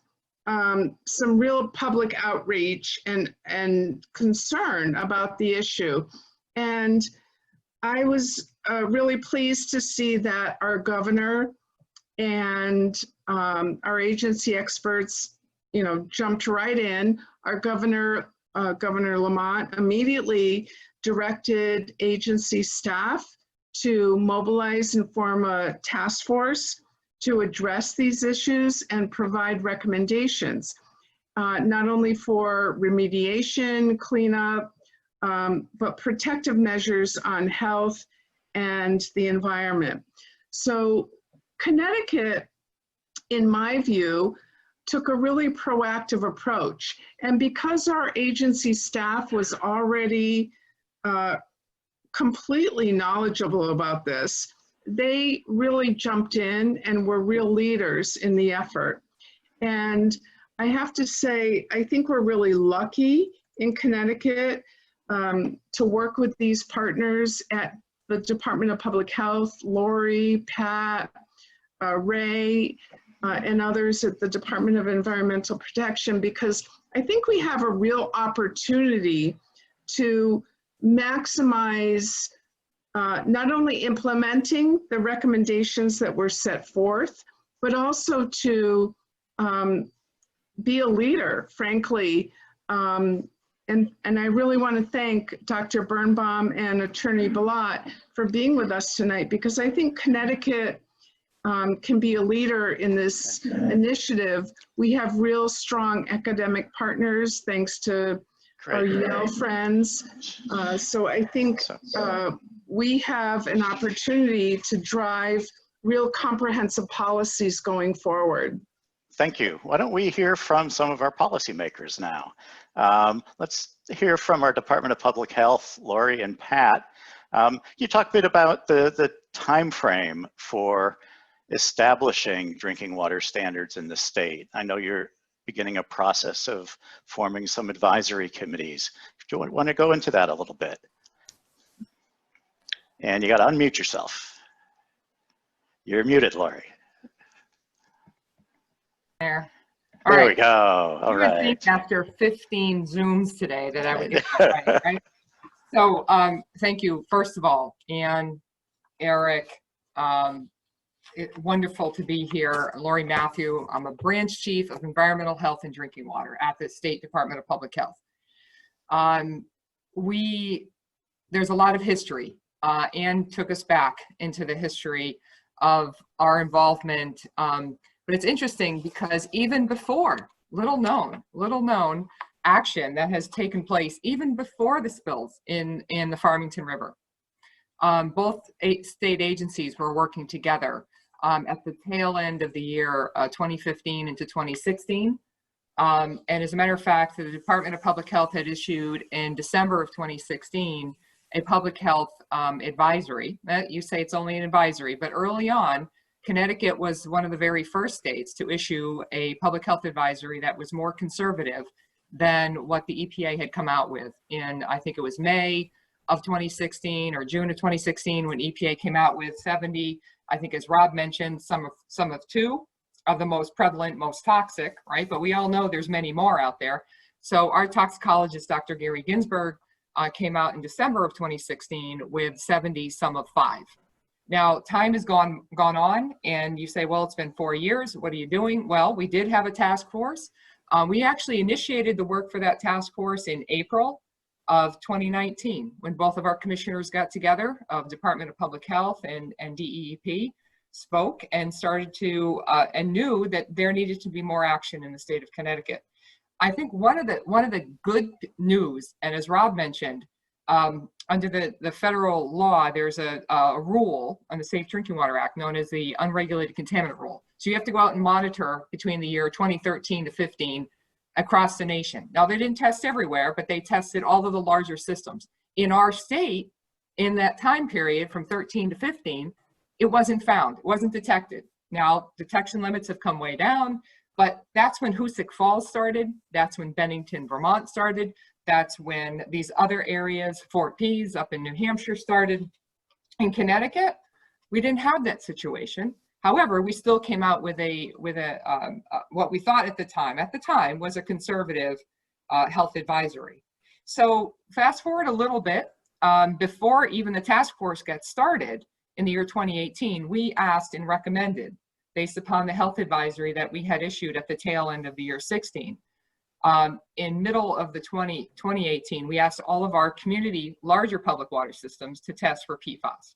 some real public outreach and concern about the issue. And I was really pleased to see that our governor and our agency experts, jumped right in. Our governor, Governor Lamont, immediately directed agency staff to mobilize and form a task force to address these issues and provide recommendations, not only for remediation, cleanup, but protective measures on health and the environment. So Connecticut, in my view, took a really proactive approach. And because our agency staff was already completely knowledgeable about this, they really jumped in and were real leaders in the effort. And I have to say, I think we're really lucky in Connecticut to work with these partners at the Department of Public Health, Lori, Pat, Ray, and others at the Department of Environmental Protection, because I think we have a real opportunity to maximize not only implementing the recommendations that were set forth, but also to be a leader, frankly. And I really want to thank Dr. Birnbaum and Attorney Balot for being with us tonight, because I think Connecticut can be a leader in this initiative. We have real strong academic partners, thanks to our Yale friends. So I think we have an opportunity to drive real comprehensive policies going forward. Thank you. Why don't we hear from some of our policymakers now? Let's hear from our Department of Public Health, Lori and Pat. You talked a bit about the time frame for establishing drinking water standards in the state. I know you're beginning a process of forming some advisory committees. Do you want to go into that a little bit? And you got to unmute yourself. You're muted, Lori. There. There we go. All right. Think after 15 Zooms today that I would get that right, right? So thank you, first of all, Ann, Eric, wonderful to be here. Lori Matthew, I'm a branch chief of environmental health and drinking water at the State Department of Public Health. There's a lot of history. Ann took us back into the history of our involvement. But it's interesting because even before, little known action that has taken place even before the spills in the Farmington River. Both state agencies were working together at the tail end of the year 2015 into 2016. And as a matter of fact, the Department of Public Health had issued in December of 2016 a public health advisory. You say it's only an advisory, but early on, Connecticut was one of the very first states to issue a public health advisory that was more conservative than what the EPA had come out with in, I think it was May of 2016 or June of 2016 when EPA came out with 70, I think as Rob mentioned, some of two of the most prevalent, most toxic, right? But we all know there's many more out there. So our toxicologist, Dr. Gary Ginsberg, came out in December of 2016 with 70, some of 5. Now, time has gone on, and you say, well, it's been 4 years. What are you doing? Well, we did have a task force. We actually initiated the work for that task force in April of 2019, when both of our commissioners got together of Department of Public Health and DEEP, spoke and started to, and knew that there needed to be more action in the state of Connecticut. I think one of the good news, and as Rob mentioned, under the federal law, there's a rule on the Safe Drinking Water Act known as the Unregulated Contaminant Rule. So you have to go out and monitor between the year 2013 to 15 across the nation. Now, they didn't test everywhere, but they tested all of the larger systems. In our state, in that time period from 13 to 15, it wasn't found, it wasn't detected. Now, detection limits have come way down, but that's when Hoosick Falls started. That's when Bennington, Vermont started. That's when these other areas, Fort Pease up in New Hampshire started. In Connecticut, we didn't have that situation. However, we still came out with what we thought at the time was a conservative health advisory. So fast forward a little bit, before even the task force got started in the year 2018, we asked and recommended, based upon the health advisory that we had issued at the tail end of the year 16. In middle of the 2018, we asked all of our community larger public water systems to test for PFAS.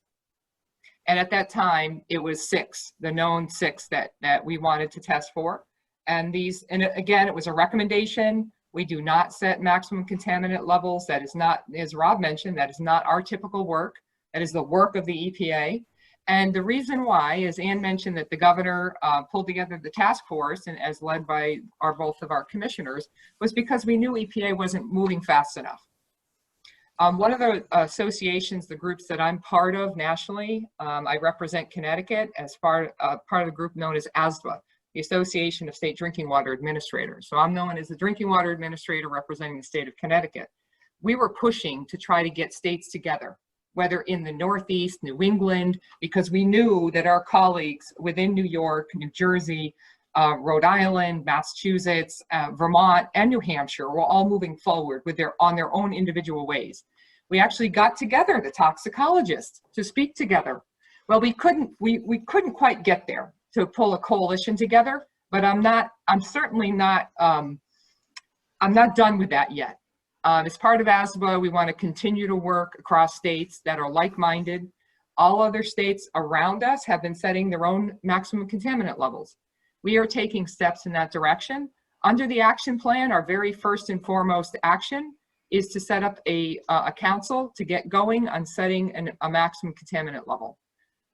And at that time, it was 6, the known 6 that we wanted to test for. And again, it was a recommendation. We do not set maximum contaminant levels. That is not, as Rob mentioned, that is not our typical work. That is the work of the EPA. And the reason why, as Ann mentioned, that the governor pulled together the task force, and as led by both of our commissioners, was because we knew EPA wasn't moving fast enough. One of the associations, the groups that I'm part of nationally, I represent Connecticut as part of the group known as ASDWA, the Association of State Drinking Water Administrators. So I'm known as the Drinking Water Administrator representing the state of Connecticut. We were pushing to try to get states together, whether in the Northeast, New England, because we knew that our colleagues within New York, New Jersey, Rhode Island, Massachusetts, Vermont, and New Hampshire were all moving forward on their own individual ways. We actually got together, the toxicologists, to speak together. Well, we couldn't quite get there to pull a coalition together, but I'm not done with that yet. As part of ASBA, we want to continue to work across states that are like-minded. All other states around us have been setting their own maximum contaminant levels. We are taking steps in that direction. Under the action plan, our very first and foremost action is to set up a council to get going on setting a maximum contaminant level,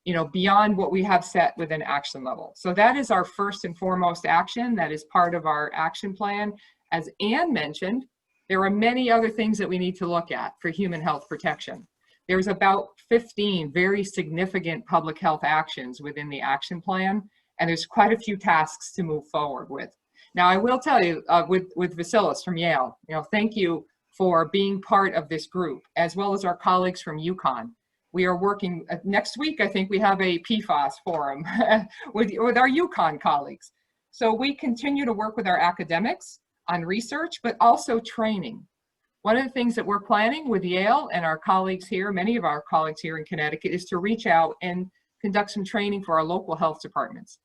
you know, beyond what we have set with an action level. So that is our first and foremost action. That is part of our action plan. As Anne mentioned, there are many other things that we need to look at for human health protection. There's about 15 very significant public health actions within the action plan, and there's quite a few tasks to move forward with. Now, I will tell you, with Vasilis from Yale, you know, thank you for being part of this group, as well as our colleagues from UConn. We are working, next week, I think we have a PFAS forum with our UConn colleagues. So we continue to work with our academics on research, but also training. One of the things that we're planning with Yale and our colleagues here, many of our colleagues here in Connecticut, is to reach out and conduct some training for our local health departments.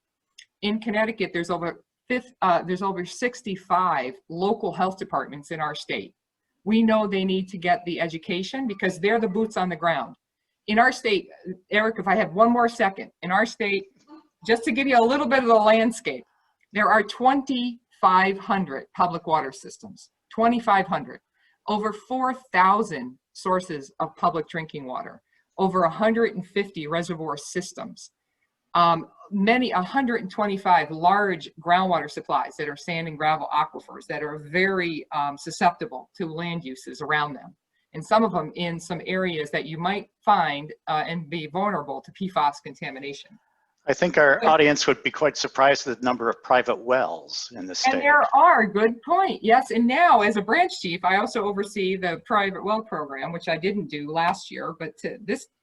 In Connecticut, there's over 65 local health departments in our state. We know they need to get the education because they're the boots on the ground. In our state, Eric, if I have one more second, in our state, just to give you a little bit of the landscape, there are 2,500 public water systems, 2,500, over 4,000 sources of public drinking water, over 150 reservoir systems, 125 large groundwater supplies that are sand and gravel aquifers that are very susceptible to land uses around them. And some of them in some areas that you might find and be vulnerable to PFAS contamination. I think our audience would be quite surprised at the number of private wells in the state. And there are, good point, yes. And now as a branch chief, I also oversee the private well program, which I didn't do last year, but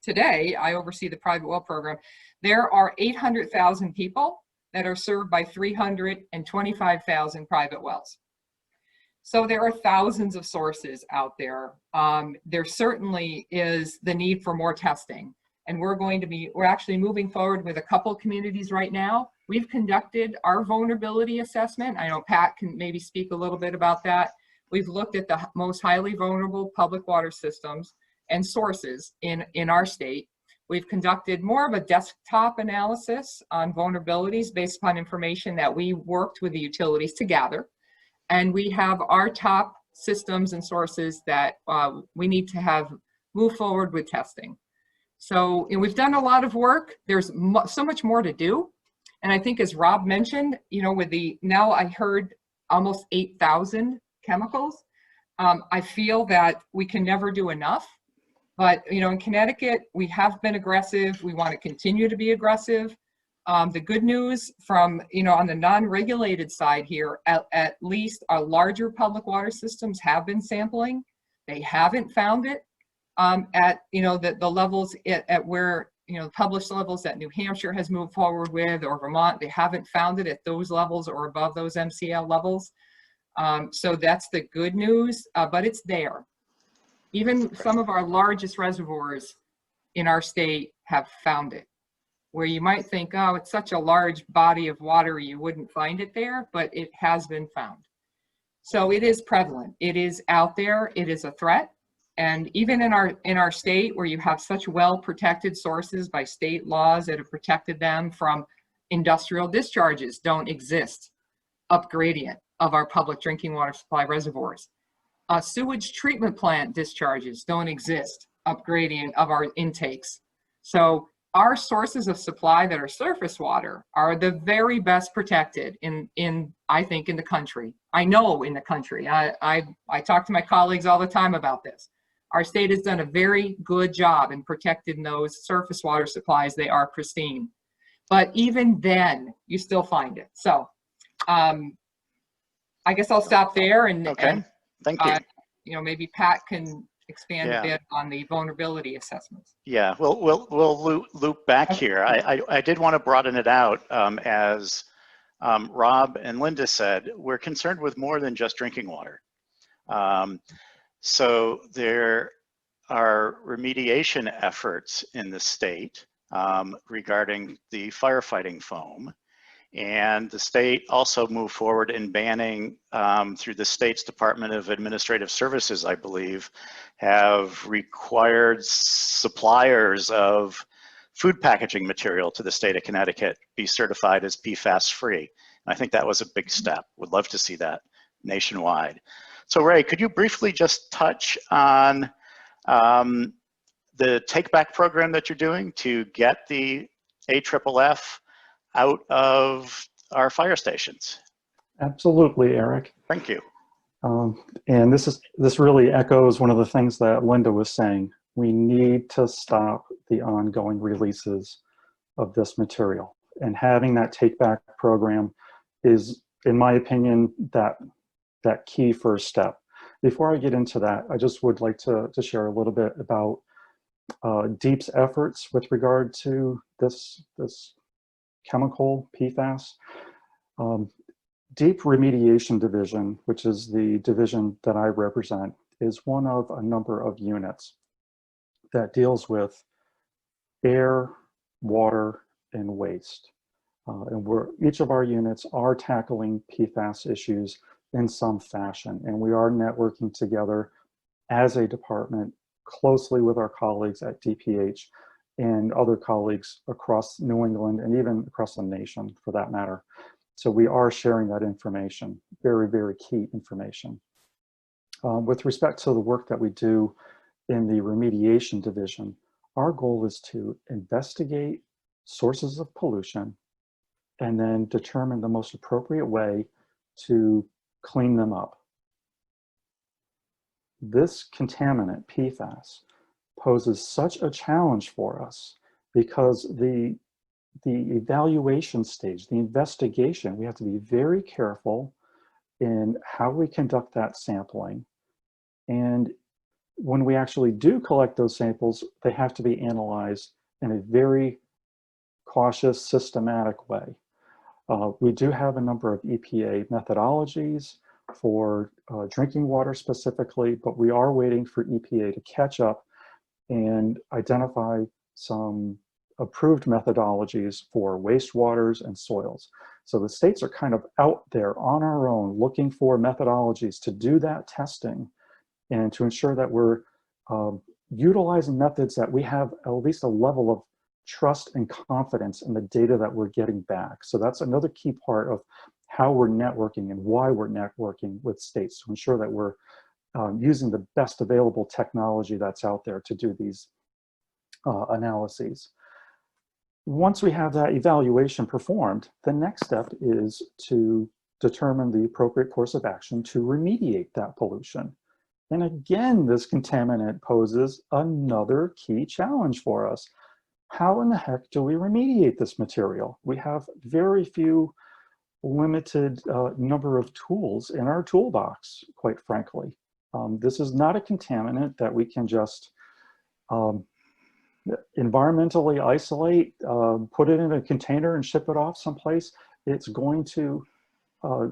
today I oversee the private well program. There are 800,000 people that are served by 325,000 private wells. So there are thousands of sources out there. There certainly is the need for more testing. And we're actually moving forward with a couple communities right now. We've conducted our vulnerability assessment. I know Pat can maybe speak a little bit about that. We've looked at the most highly vulnerable public water systems and sources in our state. We've conducted more of a desktop analysis on vulnerabilities based upon information that we worked with the utilities to gather. And we have our top systems and sources that we need to have move forward with testing. So we've done a lot of work. There's so much more to do. And I think as Rob mentioned, you know, now I heard almost 8,000 chemicals. I feel that we can never do enough. But, you know, in Connecticut, we have been aggressive. We want to continue to be aggressive. The good news from, you know, on the non-regulated side here, at least our larger public water systems have been sampling. They haven't found it at, you know, the levels at where, you know, published levels that New Hampshire has moved forward with, or Vermont. They haven't found it at those levels or above those MCL levels. So that's the good news, but it's there. Even some of our largest reservoirs in our state have found it, where you might think, oh, it's such a large body of water, you wouldn't find it there, but it has been found. So it is prevalent. It is out there. It is a threat. And even in our state, where you have such well-protected sources by state laws that have protected them from industrial discharges, don't exist up gradient of our public drinking water supply reservoirs. Sewage treatment plant discharges don't exist up gradient of our intakes. So our sources of supply that are surface water are the very best protected I think in the country. I know in the country. I talk to my colleagues all the time about this. Our state has done a very good job in protecting those surface water supplies. They are pristine. But even then, you still find it. So I guess I'll stop there and, okay. Thank you. You know, maybe Pat can expand a bit on the vulnerability assessments. Yeah, we'll loop back here. I did want to broaden it out as Rob and Linda said, we're concerned with more than just drinking water. So there are remediation efforts in the state regarding the firefighting foam. And the state also moved forward in banning, through the state's Department of Administrative Services, I believe, have required suppliers of food packaging material to the state of Connecticut be certified as PFAS free. I think that was a big step. Would love to see that nationwide. So Ray, could you briefly just touch on the take back program that you're doing to get the AFFF out of our fire stations? Absolutely, Eric. Thank you. And this really echoes one of the things that Linda was saying. We need to stop the ongoing releases of this material. And having that take back program is, in my opinion, that key first step. Before I get into that, I just would like to share a little bit about DEEP's efforts with regard to this chemical, PFAS. DEEP Remediation Division, which is the division that I represent, is one of a number of units that deals with air, water, and waste. And each of our units are tackling PFAS issues in some fashion, and we are networking together as a department closely with our colleagues at DPH and other colleagues across New England and even across the nation for that matter. So we are sharing that information, very, very key information. With respect to the work that we do in the remediation division, our goal is to investigate sources of pollution and then determine the most appropriate way to clean them up. This contaminant, PFAS, poses such a challenge for us because the evaluation stage, the investigation, we have to be very careful in how we conduct that sampling. And when we actually do collect those samples, they have to be analyzed in a very cautious, systematic way. We do have a number of EPA methodologies for drinking water specifically, but we are waiting for EPA to catch up and identify some approved methodologies for wastewaters and soils. So the states are kind of out there on our own looking for methodologies to do that testing and to ensure that we're utilizing methods that we have at least a level of trust and confidence in the data that we're getting back. So that's another key part of how we're networking and why we're networking with states to ensure that we're using the best available technology that's out there to do these analyses. Once we have that evaluation performed, the next step is to determine the appropriate course of action to remediate that pollution. And again, this contaminant poses another key challenge for us. How in the heck do we remediate this material? We have very few limited number of tools in our toolbox, quite frankly. This is not a contaminant that we can just environmentally isolate, put it in a container and ship it off someplace. It's going to,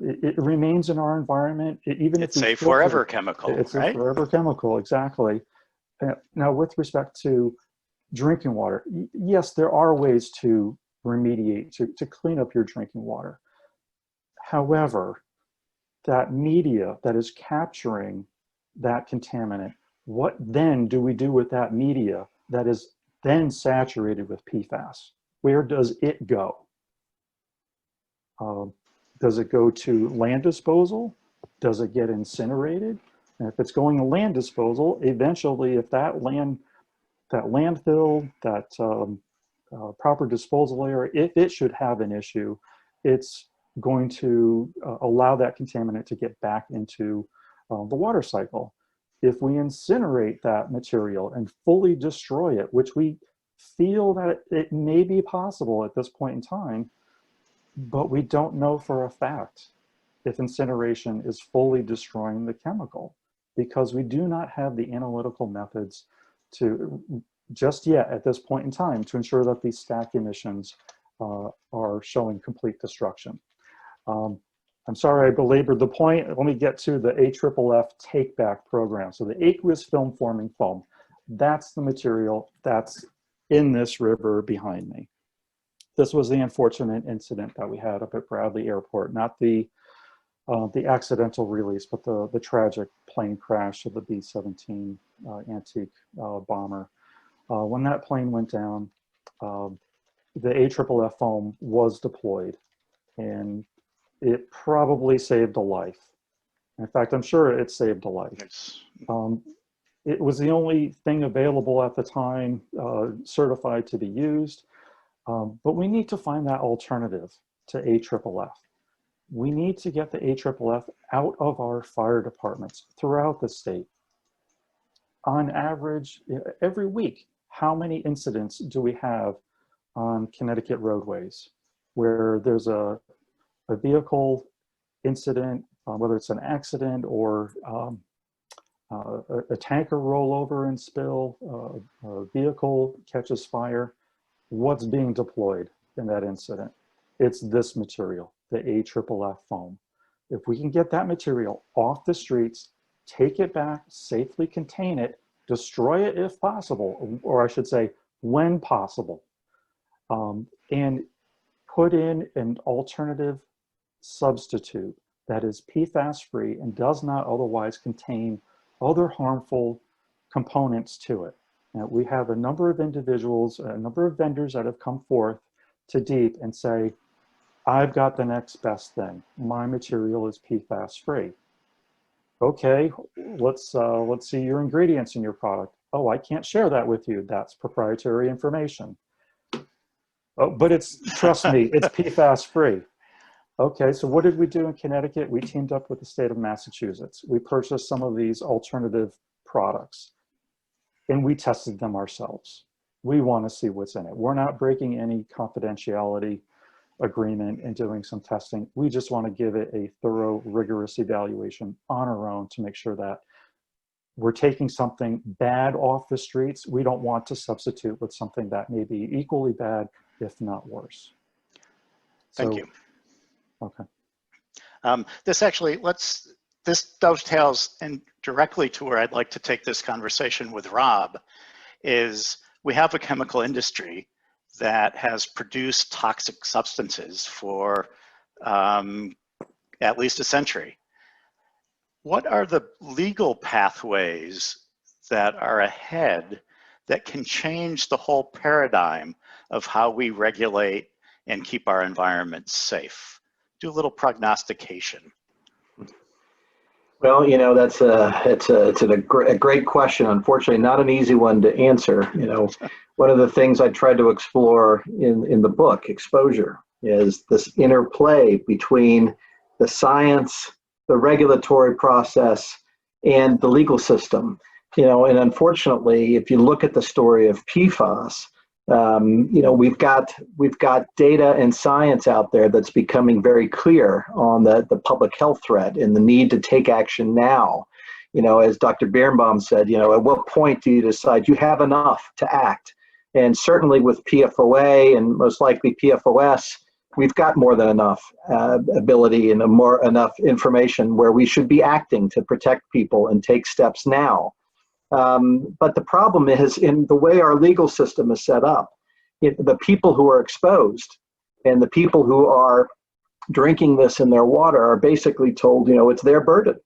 it remains in our environment. Even if it's a forever chemical, it's right? a forever chemical, exactly. Now, with respect to drinking water, yes, there are ways to remediate, to clean up your drinking water. However, that media that is capturing that contaminant, what then do we do with that media that is then saturated with PFAS? Where does it go? Does it go to land disposal? Does it get incinerated? And if it's going to land disposal, eventually if that landfill, that proper disposal area, if it should have an issue, it's going to allow that contaminant to get back into the water cycle. If we incinerate that material and fully destroy it, which we feel that it may be possible at this point in time, but we don't know for a fact if incineration is fully destroying the chemical, because we do not have the analytical methods to, just yet at this point in time, to ensure that these stack emissions are showing complete destruction. I'm sorry I belabored the point. Let me get to the AFFF take-back program. So the aqueous film forming foam, that's the material that's in this river behind me. This was the unfortunate incident that we had up at Bradley Airport, not the accidental release, but the tragic plane crash of the B-17 antique bomber. When that plane went down, the AFFF foam was deployed, and it probably saved a life. In fact, I'm sure it saved a life. It's, It was the only thing available at the time, certified to be used. But we need to find that alternative to AFFF. We need to get the AFFF out of our fire departments throughout the state. On average, every week, how many incidents do we have on Connecticut roadways where there's a vehicle incident, whether it's an accident or a tanker rollover and spill, a vehicle catches fire? What's being deployed in that incident? It's this material, the AFFF foam. If we can get that material off the streets, take it back, safely contain it, destroy it if possible, or I should say, when possible, and put in an alternative substitute that is PFAS free and does not otherwise contain other harmful components to it. Now, we have a number of individuals, a number of vendors that have come forth to DEEP and say, I've got the next best thing. My material is PFAS free. Okay, let's see your ingredients in your product. Oh, I can't share that with you. That's proprietary information. Oh, but trust me, it's PFAS free. Okay, so what did we do in Connecticut? We teamed up with the state of Massachusetts. We purchased some of these alternative products and we tested them ourselves. We want to see what's in it. We're not breaking any confidentiality agreement and doing some testing. We just want to give it a thorough, rigorous evaluation on our own to make sure that we're taking something bad off the streets. We don't want to substitute with something that may be equally bad, if not worse. Thank you. Okay. This dovetails in directly to where I'd like to take this conversation with Rob, is we have a chemical industry that has produced toxic substances for at least a century. What are the legal pathways that are ahead that can change the whole paradigm of how we regulate and keep our environment safe? Do a little prognostication. Well, you know, it's a great question. Unfortunately, not an easy one to answer. You know, one of the things I tried to explore in the book, Exposure, is this interplay between the science, the regulatory process, and the legal system. You know, and unfortunately, if you look at the story of PFAS, you know, we've got data and science out there that's becoming very clear on the public health threat and the need to take action now. You know, as Dr. Birnbaum said, you know, at what point do you decide you have enough to act? And certainly with PFOA and most likely PFOS, we've got more than enough ability and enough information where we should be acting to protect people and take steps now. But the problem is in the way our legal system is set up, the people who are exposed and the people who are drinking this in their water are basically told, you know, it's their burden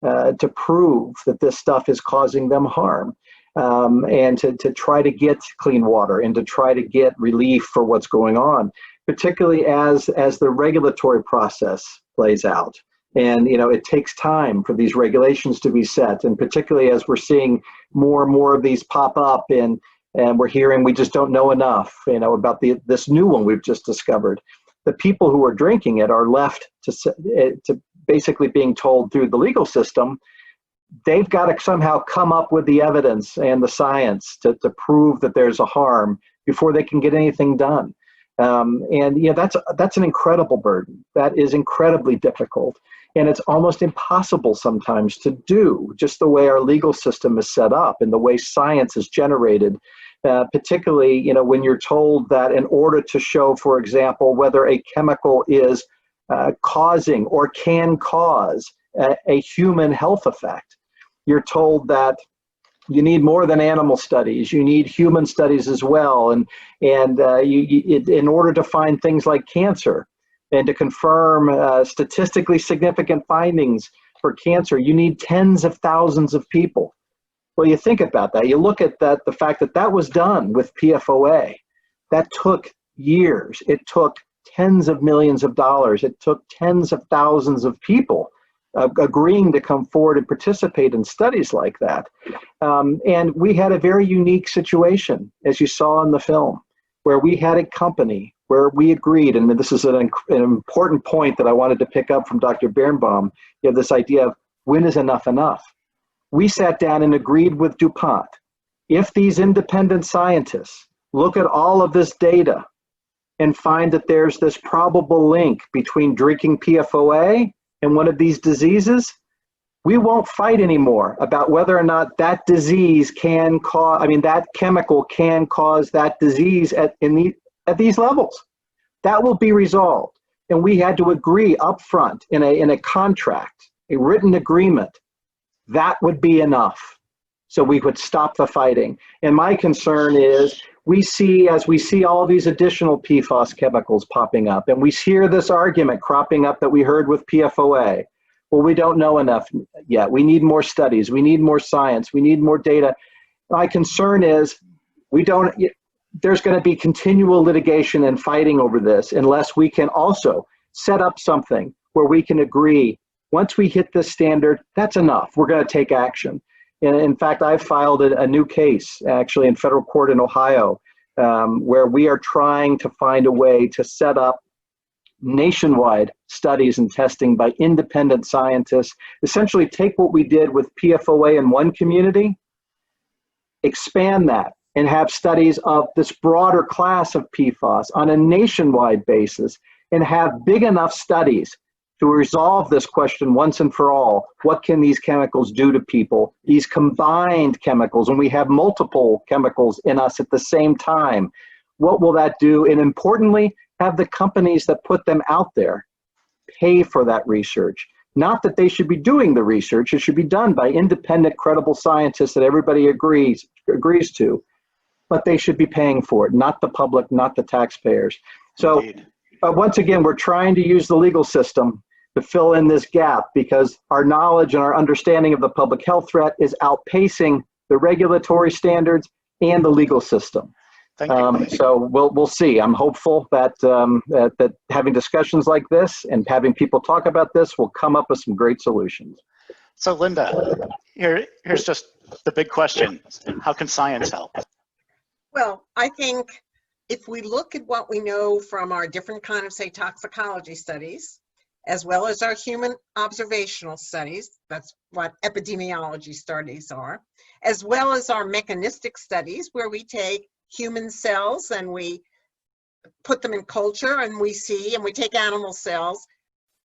to prove that this stuff is causing them harm, and to try to get clean water and to try to get relief for what's going on, particularly as the regulatory process plays out. And, you know, it takes time for these regulations to be set. And particularly as we're seeing more and more of these pop up and we're hearing we just don't know enough, you know, about this new one we've just discovered. The people who are drinking it are left to basically being told through the legal system, they've got to somehow come up with the evidence and the science to prove that there's a harm before they can get anything done. And you know, that's an incredible burden. That is incredibly difficult. And it's almost impossible sometimes to do, just the way our legal system is set up and the way science is generated, particularly, you know, when you're told that in order to show, for example, whether a chemical is causing or can cause a human health effect, you're told that you need more than animal studies. You need human studies as well. And in order to find things like cancer and to confirm statistically significant findings for cancer, you need tens of thousands of people. Well, you think about that. You look at that, the fact that that was done with PFOA. That took years. It took tens of millions of dollars. It took tens of thousands of people agreeing to come forward and participate in studies like that. And we had a very unique situation, as you saw in the film, where we had a company where we agreed, and this is an important point that I wanted to pick up from Dr. Birnbaum. You have this idea of when is enough enough? We sat down and agreed with DuPont. If these independent scientists look at all of this data and find that there's this probable link between drinking PFOA and one of these diseases, we won't fight anymore about whether or not that disease can cause, that chemical can cause that disease at these levels. That will be resolved. And we had to agree up front in a contract, a written agreement, that would be enough. So we would stop the fighting. And my concern is as we see all these additional PFAS chemicals popping up, and we hear this argument cropping up that we heard with PFOA. Well, we don't know enough yet. We need more studies. We need more science. We need more data. My concern is there's going to be continual litigation and fighting over this unless we can also set up something where we can agree, once we hit this standard, that's enough. We're going to take action. And in fact, I've filed a new case actually in federal court in Ohio, where we are trying to find a way to set up nationwide studies and testing by independent scientists, essentially take what we did with PFOA in one community, expand that, and have studies of this broader class of PFAS on a nationwide basis, and have big enough studies to resolve this question once and for all. What can these chemicals do to people? These combined chemicals, and we have multiple chemicals in us at the same time. What will that do? And importantly, have the companies that put them out there pay for that research. Not that they should be doing the research, it should be done by independent, credible scientists that everybody agrees to, but they should be paying for it, not the public, not the taxpayers. So once again, we're trying to use the legal system to fill in this gap because our knowledge and our understanding of the public health threat is outpacing the regulatory standards and the legal system. Thank you. So we'll see. I'm hopeful that that having discussions like this and having people talk about this will come up with some great solutions. So Linda, here's just the big question. How can science help? Well, I think if we look at what we know from our different kind of, say, toxicology studies, as well as our human observational studies, that's what epidemiology studies are, as well as our mechanistic studies where we take human cells and we put them in culture and we take animal cells.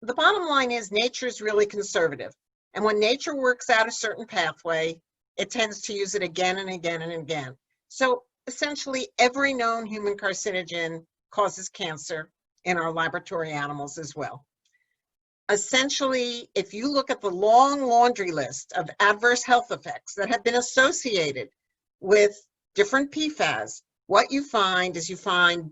The bottom line is nature is really conservative. And when nature works out a certain pathway, it tends to use it again and again and again. So essentially every known human carcinogen causes cancer in our laboratory animals as well. Essentially, if you look at the long laundry list of adverse health effects that have been associated with different PFAS, what you find is you find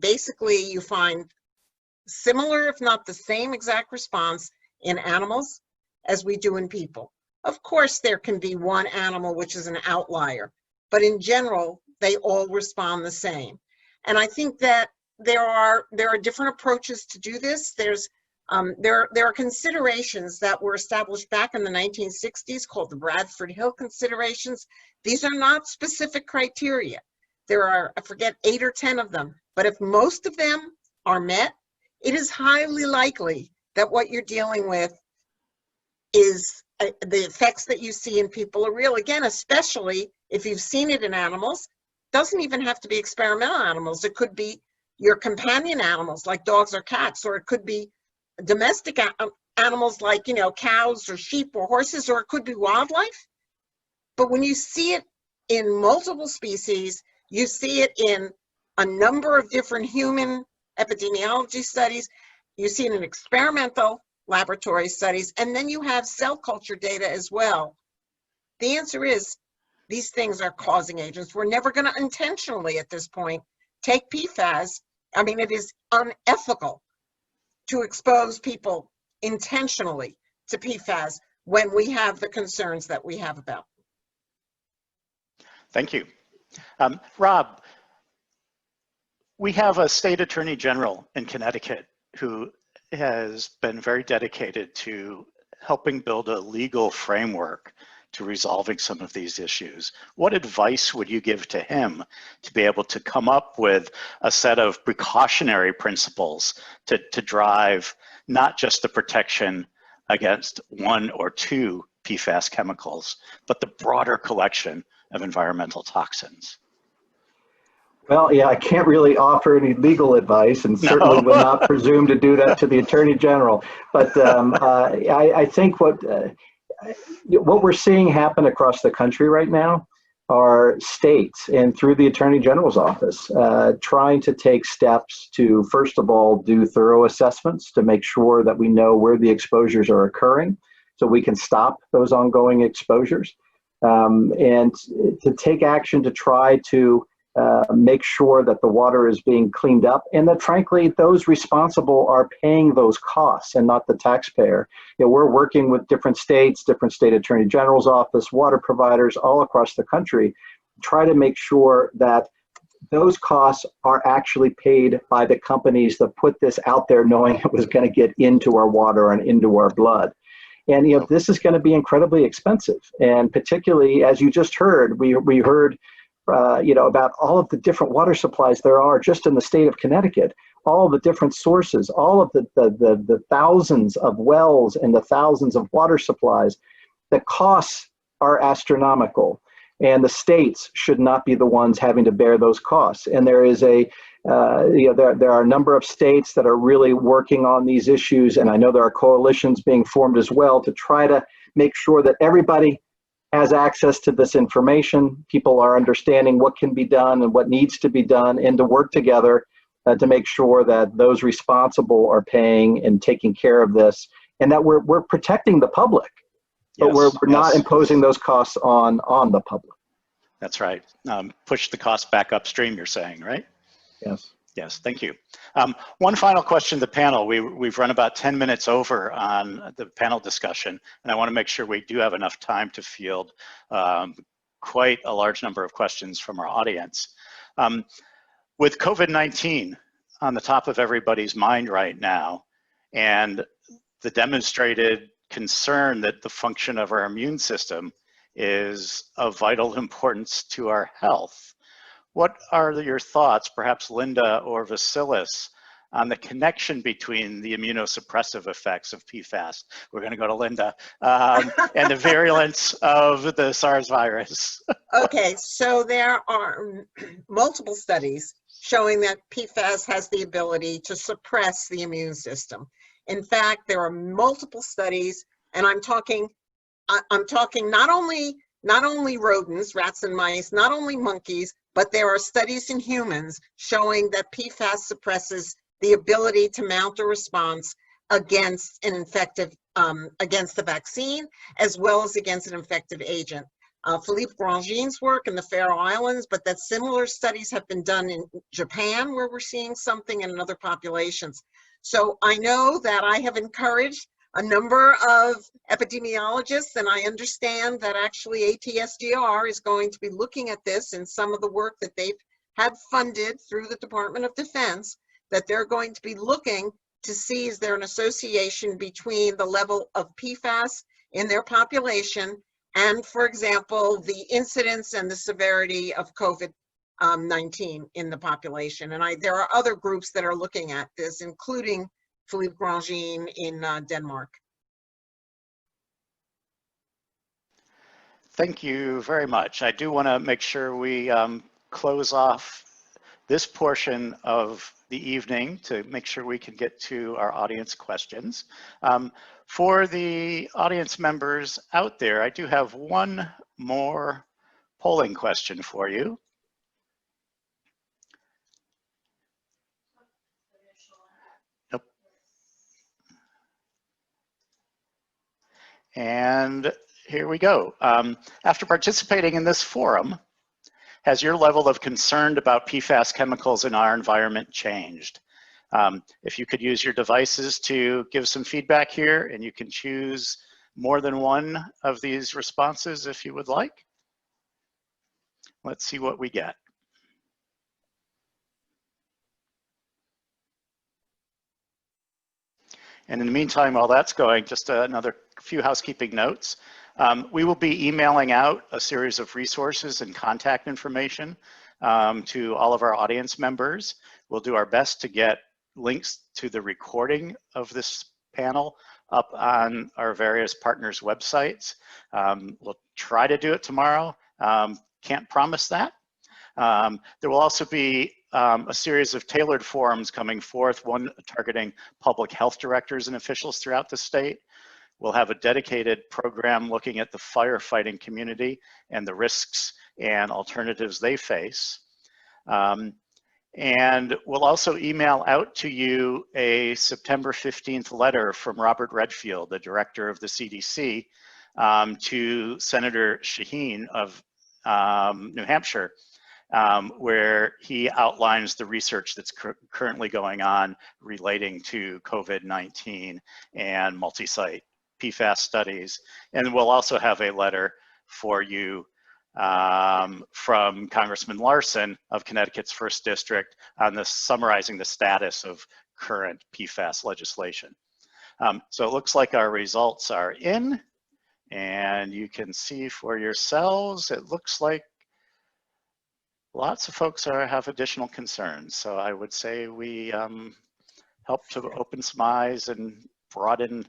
similar, if not the same exact response in animals as we do in people. Of course, there can be one animal which is an outlier, but in general, they all respond the same. And I think that there are different approaches to do this. There are considerations that were established back in the 1960s called the Bradford Hill considerations. These are not specific criteria. There are, I forget, 8 or 10 of them. But if most of them are met, it is highly likely that what you're dealing with is the effects that you see in people are real. Again, especially if you've seen it in animals. Doesn't even have to be experimental animals. It could be your companion animals like dogs or cats, or it could be domestic animals like, cows or sheep or horses, or it could be wildlife. But when you see it in multiple species, you see it in a number of different human epidemiology studies, you see it in experimental laboratory studies, and then you have cell culture data as well. The answer is these things are causing agents. We're never going to intentionally at this point take PFAS. I mean, it is unethical to expose people intentionally to PFAS when we have the concerns that we have about them. Thank you. Rob, we have a state attorney general in Connecticut who has been very dedicated to helping build a legal framework to resolving some of these issues. What advice would you give to him to be able to come up with a set of precautionary principles to drive not just the protection against one or two PFAS chemicals, but the broader collection of environmental toxins? Well, yeah, I can't really offer any legal advice, and certainly No. would not presume to do that to the Attorney General. But I think what we're seeing happen across the country right now are states, and through the Attorney General's office, trying to take steps to, first of all, do thorough assessments to make sure that we know where the exposures are occurring so we can stop those ongoing exposures, and to take action to try to make sure that the water is being cleaned up, and that frankly those responsible are paying those costs and not the taxpayer. You know, we're working with different states, different state attorney general's office, water providers all across the country, try to make sure that those costs are actually paid by the companies that put this out there knowing it was going to get into our water and into our blood. And you know, this is going to be incredibly expensive, and particularly as you just heard, we heard you know, about all of the different water supplies there are just in the state of Connecticut, all the different sources, all of the thousands of wells and the thousands of water supplies. The costs are astronomical, and the states should not be the ones having to bear those costs. And there is a, you know, there are a number of states that are really working on these issues, and I know there are coalitions being formed as well to try to make sure that everybody has access to this information, people are understanding what can be done and what needs to be done, and to work together to make sure that those responsible are paying and taking care of this, and that we're protecting the public, but Yes, we're not yes. imposing those costs on the public. That's right. Push the cost back upstream, you're saying, right? Yes. Yes, thank you. One final question to the panel. We've run about 10 minutes over on the panel discussion, and I want to make sure we do have enough time to field quite a large number of questions from our audience. With COVID-19 on the top of everybody's mind right now, and the demonstrated concern that the function of our immune system is of vital importance to our health, what are your thoughts, perhaps Linda or Vasilis, on the connection between the immunosuppressive effects of PFAS? We're going to go to Linda, and the virulence of the SARS virus. Okay, so there are multiple studies showing that PFAS has the ability to suppress the immune system. In fact, there are multiple studies, and I'm talking not only rodents, rats and mice, not only monkeys, but there are studies in humans showing that PFAS suppresses the ability to mount a response against an infective, against the vaccine, as well as against an infective agent. Philippe Grandjean's work in the Faroe Islands, but that similar studies have been done in Japan, where we're seeing something, and in other populations. So I know that I have encouraged a number of epidemiologists, and I understand that actually ATSGR is going to be looking at this in some of the work that they've had funded through the Department of Defense, that they're going to be looking to see is there an association between the level of PFAS in their population and, for example, the incidence and the severity of COVID-19 in the population. And there are other groups that are looking at this, including Philippe Grandjean in Denmark. Thank you very much. I do want to make sure we close off this portion of the evening to make sure we can get to our audience questions. For the audience members out there, I do have one more polling question for you. Nope. And here we go. After participating in this forum, has your level of concern about PFAS chemicals in our environment changed? If you could use your devices to give some feedback here, and you can choose more than one of these responses if you would like. Let's see what we get. And in the meantime, while that's going, just another few housekeeping notes. We will be emailing out a series of resources and contact information to all of our audience members. We'll do our best to get links to the recording of this panel up on our various partners' websites. We'll try to do it tomorrow. Can't promise that. There will also be a series of tailored forums coming forth, one targeting public health directors and officials throughout the state. We'll have a dedicated program looking at the firefighting community and the risks and alternatives they face. And we'll also email out to you a September 15th letter from Robert Redfield, the director of the CDC, to Senator Shaheen of New Hampshire, where he outlines the research that's currently going on relating to COVID-19 and multi-site PFAS studies. And we'll also have a letter for you from Congressman Larson of Connecticut's 1st District on this, summarizing the status of current PFAS legislation. So it looks like our results are in, and you can see for yourselves, it looks like lots of folks have additional concerns. So I would say we helped to open some eyes and broaden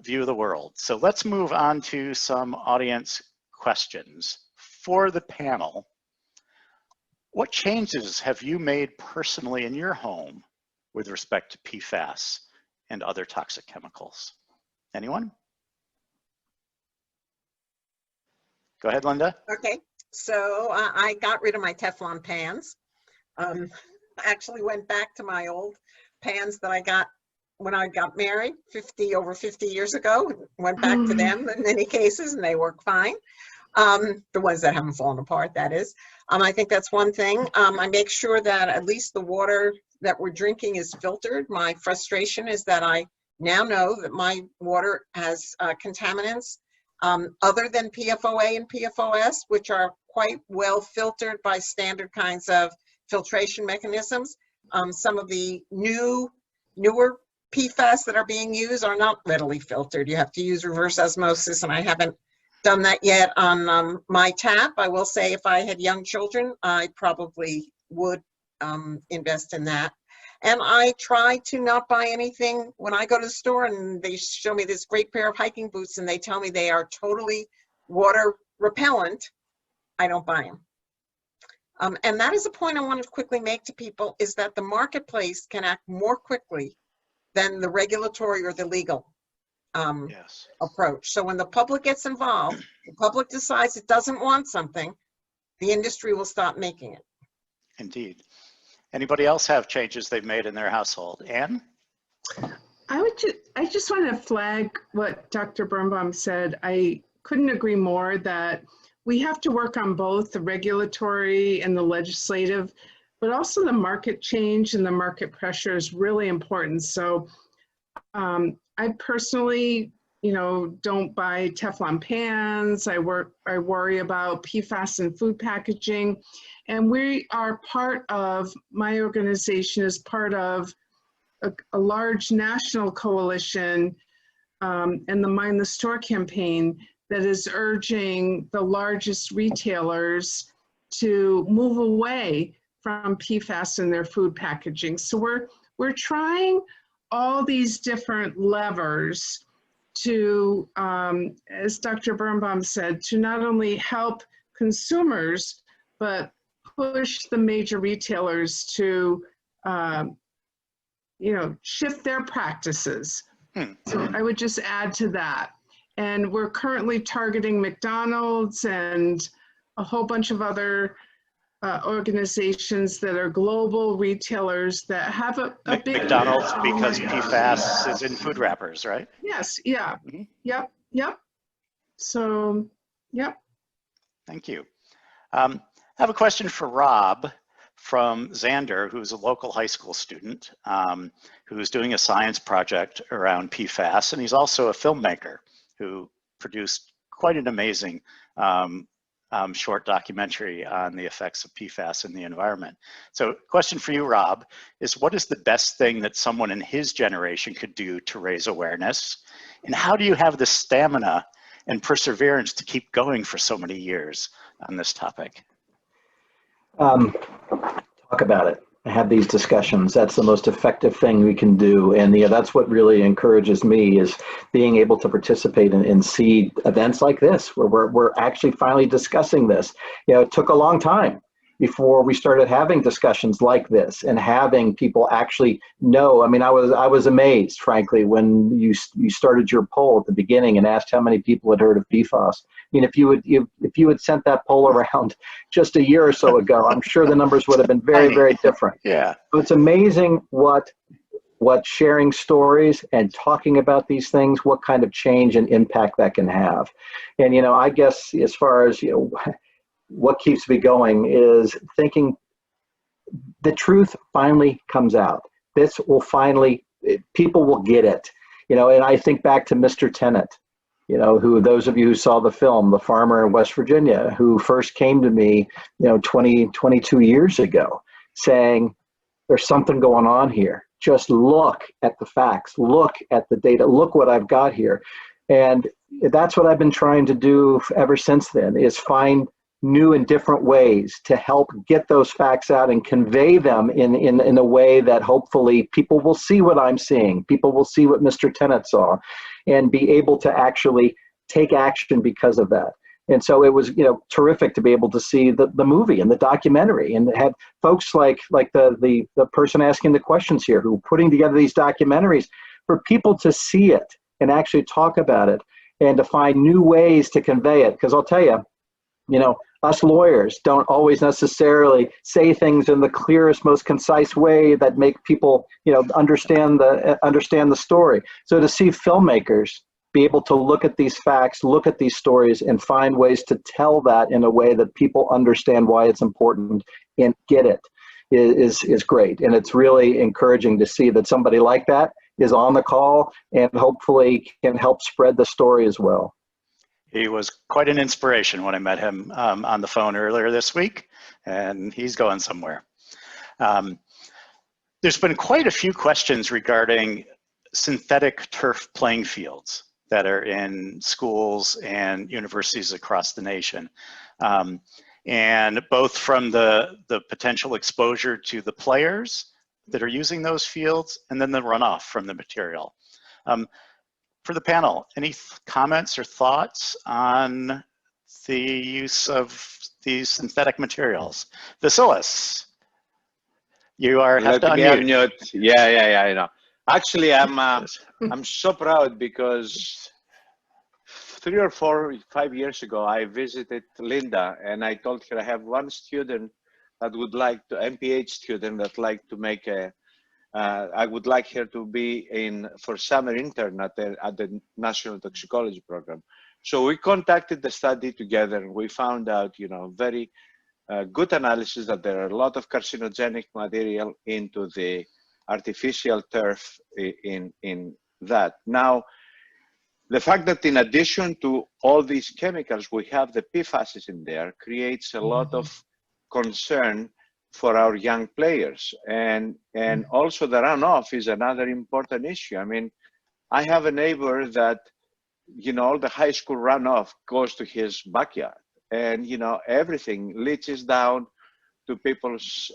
view of the world. So let's move on to some audience questions. For the panel, what changes have you made personally in your home with respect to PFAS and other toxic chemicals? Anyone? Go ahead, Linda. Okay, so I got rid of my Teflon pans. I actually went back to my old pans that I got when I got married over 50 years ago. Went back to them in many cases, and they work fine. The ones that haven't fallen apart, that is. I think that's one thing. I make sure that at least the water that we're drinking is filtered. My frustration is that I now know that my water has contaminants other than PFOA and PFOS, which are quite well filtered by standard kinds of filtration mechanisms. Some of the newer PFAS that are being used are not readily filtered. You have to use reverse osmosis, and I haven't done that yet on my tap. I will say if I had young children, I probably would invest in that. And I try to not buy anything when I go to the store and they show me this great pair of hiking boots and they tell me they are totally water repellent. I don't buy them. And that is a point I want to quickly make to people, is that the marketplace can act more quickly than the regulatory or the legal approach. So when the public gets involved, the public decides it doesn't want something, the industry will stop making it. Indeed. Anybody else have changes they've made in their household? Anne? I just want to flag what Dr. Birnbaum said. I couldn't agree more that we have to work on both the regulatory and the legislative, but also the market change and the market pressure is really important. So I personally, don't buy Teflon pans. I worry about PFAS in food packaging. And we are my organization is part of a large national coalition and the Mind the Store campaign that is urging the largest retailers to move away from PFAS in their food packaging. So we're trying all these different levers to, as Dr. Birnbaum said, to not only help consumers, but push the major retailers to, shift their practices. So I would just add to that. And we're currently targeting McDonald's and a whole bunch of other organizations that are global retailers that have a big McDonald's, because PFAS is in food wrappers, right? Yes, yeah, yep. So, yep. Thank you. I have a question for Rob from Xander, who's a local high school student who's doing a science project around PFAS, and he's also a filmmaker who produced quite an amazing short documentary on the effects of PFAS in the environment. So question for you, Rob, is what is the best thing that someone in his generation could do to raise awareness? And how do you have the stamina and perseverance to keep going for so many years on this topic? Talk about it. Have these discussions. That's the most effective thing we can do. And that's what really encourages me, is being able to participate and see events like this, where we're actually finally discussing this. It took a long time before we started having discussions like this and having people actually know. I mean, I was amazed, frankly, when you started your poll at the beginning and asked how many people had heard of PFAS. I mean, if you had sent that poll around just a year or so ago, I'm sure the numbers would have been very, very different. Yeah. So it's amazing what sharing stories and talking about these things, what kind of change and impact that can have. And, I guess as far as, what keeps me going is thinking the truth finally comes out. This will finally, people will get it, and I think back to Mr. Tennant, who, those of you who saw the film, the farmer in West Virginia, who first came to me, 22 years ago, saying, there's something going on here. Just look at the facts, look at the data, look what I've got here. And that's what I've been trying to do ever since then, is find new and different ways to help get those facts out and convey them in a way that hopefully people will see what I'm seeing. People will see what Mr. Tennant saw and be able to actually take action because of that. And so it was, terrific to be able to see the movie and the documentary, and have folks like the person asking the questions here, who are putting together these documentaries for people to see it and actually talk about it and to find new ways to convey it. Because I'll tell you, us lawyers don't always necessarily say things in the clearest, most concise way that make people, understand the story. So to see filmmakers be able to look at these facts, look at these stories, and find ways to tell that in a way that people understand why it's important and get it is great. And it's really encouraging to see that somebody like that is on the call and hopefully can help spread the story as well. He was quite an inspiration when I met him on the phone earlier this week, and he's going somewhere. There's been quite a few questions regarding synthetic turf playing fields that are in schools and universities across the nation. And both from the potential exposure to the players that are using those fields, and then the runoff from the material. For the panel, any comments or thoughts on the use of these synthetic materials? Vasilis, you have to unmute. Yeah, I know. Actually, I'm so proud because 3 or 4, 5 years ago, I visited Linda and I told her I have one student that would like to, MPH student that like to make I would like her to be for summer intern at the National Toxicology Program. So we contacted the study together and we found out, very good analysis that there are a lot of carcinogenic material into the artificial turf in that. Now, the fact that in addition to all these chemicals, we have the PFAS in there creates a lot of concern for our young players. And also the runoff is another important issue. I mean, I have a neighbor that, all the high school runoff goes to his backyard and, everything leaches down to people's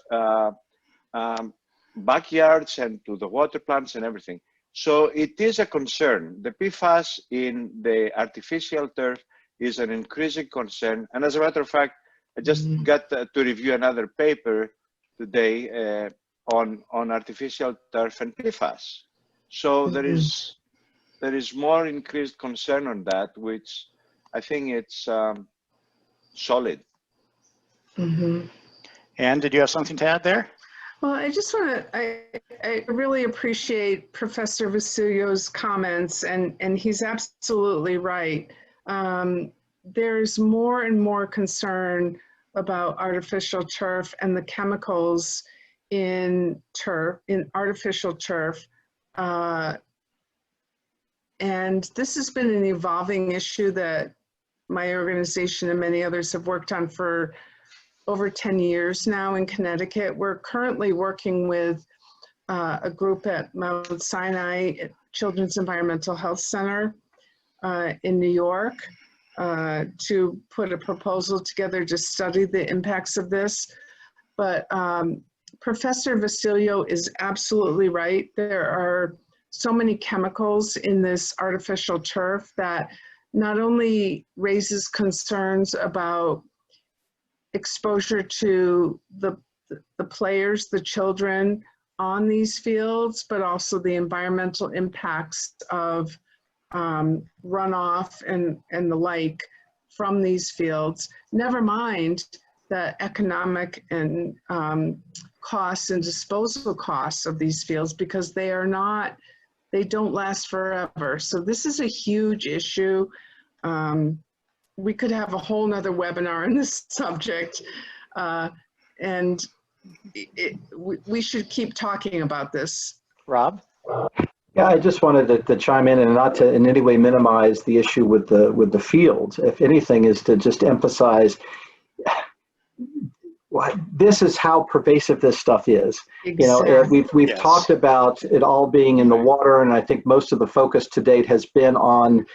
backyards and to the water plants and everything. So it is a concern. The PFAS in the artificial turf is an increasing concern. And as a matter of fact, I just got to review another paper today on artificial turf and PFAS. So there is more increased concern on that, which I think it's solid. Anne, did you have something to add there? Well, I just want to, I really appreciate Professor Vasilio's comments, and he's absolutely right. There's more and more concern about artificial turf and the chemicals in artificial turf. And this has been an evolving issue that my organization and many others have worked on for over 10 years now in Connecticut. We're currently working with a group at Mount Sinai Children's Environmental Health Center in New York to put a proposal together to study the impacts of this. But Professor Vasilio is absolutely right. There are so many chemicals in this artificial turf that not only raises concerns about exposure to the players, the children on these fields, but also the environmental impacts of runoff and the like from these fields. Never mind the economic and costs and disposal costs of these fields, because they don't last forever. So this is a huge issue. We could have a whole nother webinar on this subject, and we should keep talking about this. Rob? Yeah, I just wanted to chime in, and not to in any way minimize the issue with the fields. If anything, is to just emphasize this is how pervasive this stuff is. Exactly. You know, we've Yes. talked about it all being in the water, and I think most of the focus to date has been on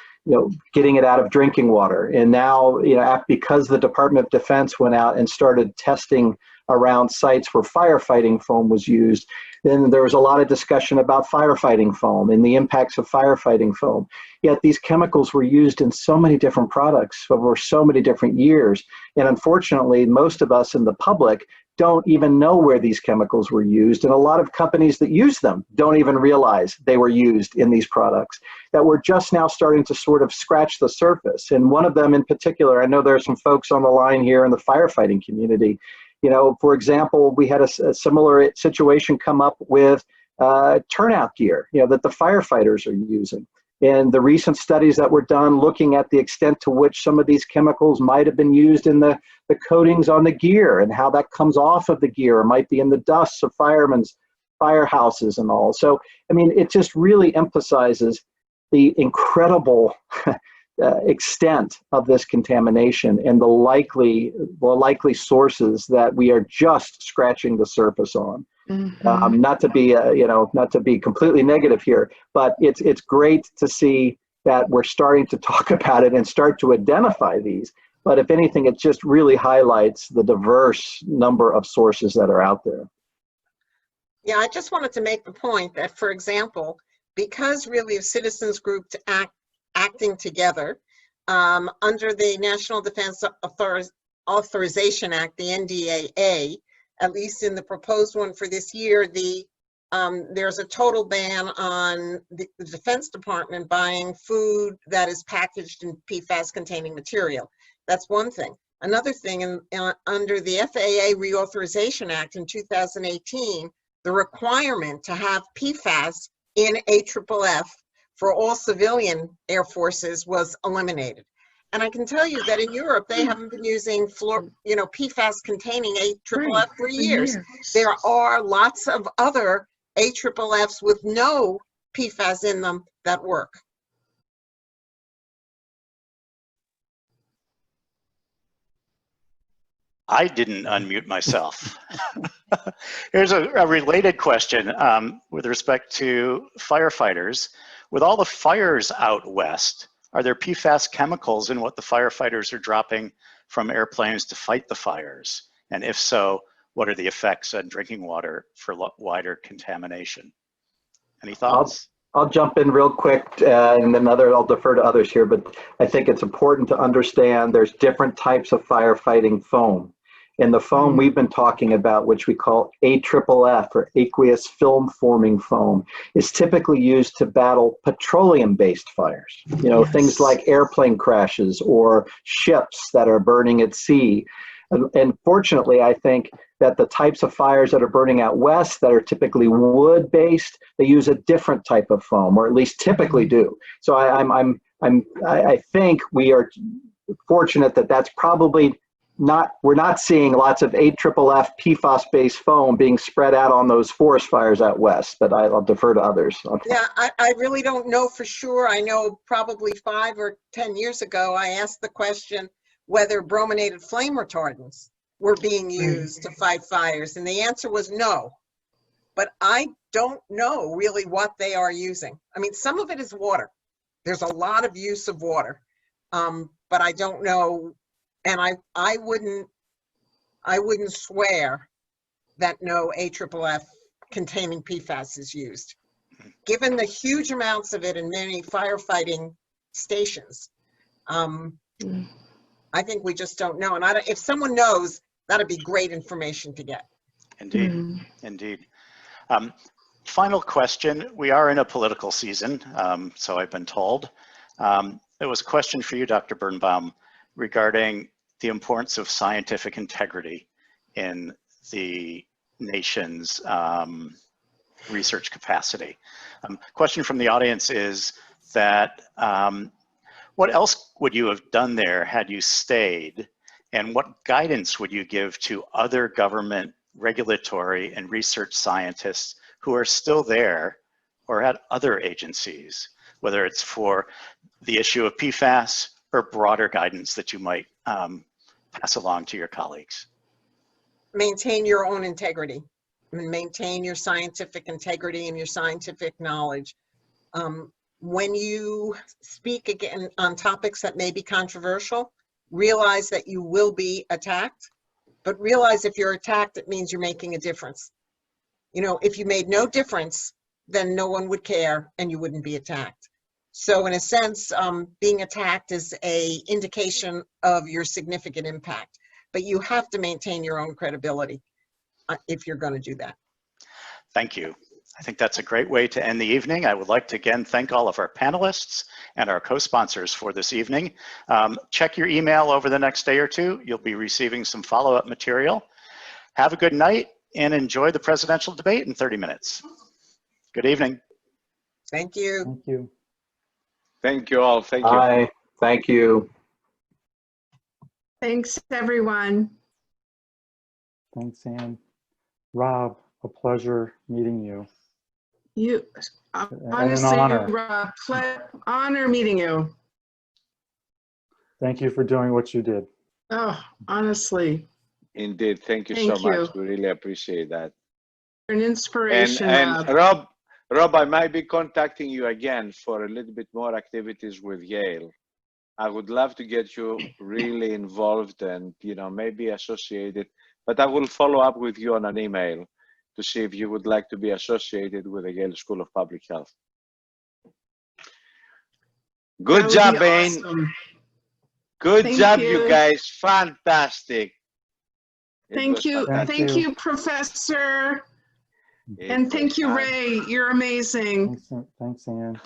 getting it out of drinking water. And now, because the Department of Defense went out and started testing around sites where firefighting foam was used, then there was a lot of discussion about firefighting foam and the impacts of firefighting foam. Yet these chemicals were used in so many different products over so many different years. And unfortunately, most of us in the public don't even know where these chemicals were used. And a lot of companies that use them don't even realize they were used in these products, that we're just now starting to sort of scratch the surface. And one of them in particular, I know there are some folks on the line here in the firefighting community. For example, we had a similar situation come up with turnout gear, that the firefighters are using. And the recent studies that were done looking at the extent to which some of these chemicals might have been used in the coatings on the gear, and how that comes off of the gear, or might be in the dusts of firemen's firehouses and all. So, I mean, it just really emphasizes the incredible extent of this contamination and the likely sources that we are just scratching the surface on. Mm-hmm. Not to be completely negative here, but it's great to see that we're starting to talk about it and start to identify these. But if anything, it just really highlights the diverse number of sources that are out there. Yeah, I just wanted to make the point that, for example, because really of citizens groups acting together under the National Defense Authorization Act, the NDAA, at least in the proposed one for this year, there's a total ban on the Defense Department buying food that is packaged in PFAS-containing material. That's one thing. Another thing, under the FAA Reauthorization Act in 2018, the requirement to have PFAS in AFFF for all civilian air forces was eliminated. And I can tell you that in Europe, they haven't been using PFAS containing AFFF for years. There are lots of other AFFFs with no PFAS in them that work. I didn't unmute myself. Here's a related question with respect to firefighters. With all the fires out west, are there PFAS chemicals in what the firefighters are dropping from airplanes to fight the fires? And if so, what are the effects on drinking water for wider contamination? Any thoughts? I'll jump in real quick, and then I'll defer to others here, but I think it's important to understand there's different types of firefighting foam. And the foam we've been talking about, which we call AFFF, or aqueous film forming foam, is typically used to battle petroleum-based fires. Things like airplane crashes or ships that are burning at sea. And fortunately, I think that the types of fires that are burning out west that are typically wood-based, they use a different type of foam, or at least typically do. So I think we are fortunate that that's probably we're not seeing lots of AFFF PFAS-based foam being spread out on those forest fires out west, but I'll defer to others. Yeah, I really don't know for sure. I know probably 5 or 10 years ago, I asked the question whether brominated flame retardants were being used to fight fires, and the answer was no. But I don't know really what they are using. I mean, some of it is water. There's a lot of use of water, but I don't know, and I wouldn't swear that no AFFF containing PFAS is used. Given the huge amounts of it in many firefighting stations, I think we just don't know. And if someone knows, that'd be great information to get. Indeed, indeed. Final question. We are in a political season, so I've been told. There was a question for you, Dr. Birnbaum, regarding the importance of scientific integrity in the nation's research capacity. Question from the audience is that what else would you have done there had you stayed, and what guidance would you give to other government regulatory and research scientists who are still there or at other agencies, whether it's for the issue of PFAS or broader guidance that you might pass along to your colleagues? Maintain your own integrity and maintain your scientific integrity and your scientific knowledge. When you speak again on topics that may be controversial, realize that you will be attacked, but realize if you're attacked, it means you're making a difference. You know, if you made no difference, then no one would care and you wouldn't be attacked. So in a sense, being attacked is an indication of your significant impact, but you have to maintain your own credibility if you're going to do that. Thank you. I think that's a great way to end the evening. I would like to again thank all of our panelists and our co-sponsors for this evening. Check your email over the next day or two. You'll be receiving some follow-up material. Have a good night and enjoy the presidential debate in 30 minutes. Good evening. Thank you. Thank you. Thank you all. Thank you. Bye. Thank you. Thanks, everyone. Thanks, Ann. Rob, a pleasure meeting you. You, And an honestly, honor. Rob, honor meeting you. Thank you for doing what you did. Oh, honestly, Indeed. Thank you Thank so much. you. We really appreciate that. you're an inspiration, And Rob. Rob, I might be contacting you again for a little bit more activities with Yale. I would love to get you really involved and, you know, maybe associated, but I will follow up with you on an email to see if you would like to be associated with the Yale School of Public Health. Good That job, would be Bain. awesome. Good Thank job, you. you guys. Fantastic. It Thank was you. fantastic. Thank you, Professor. It And was thank you, fun. Ray. You're amazing. Thanks, Ann.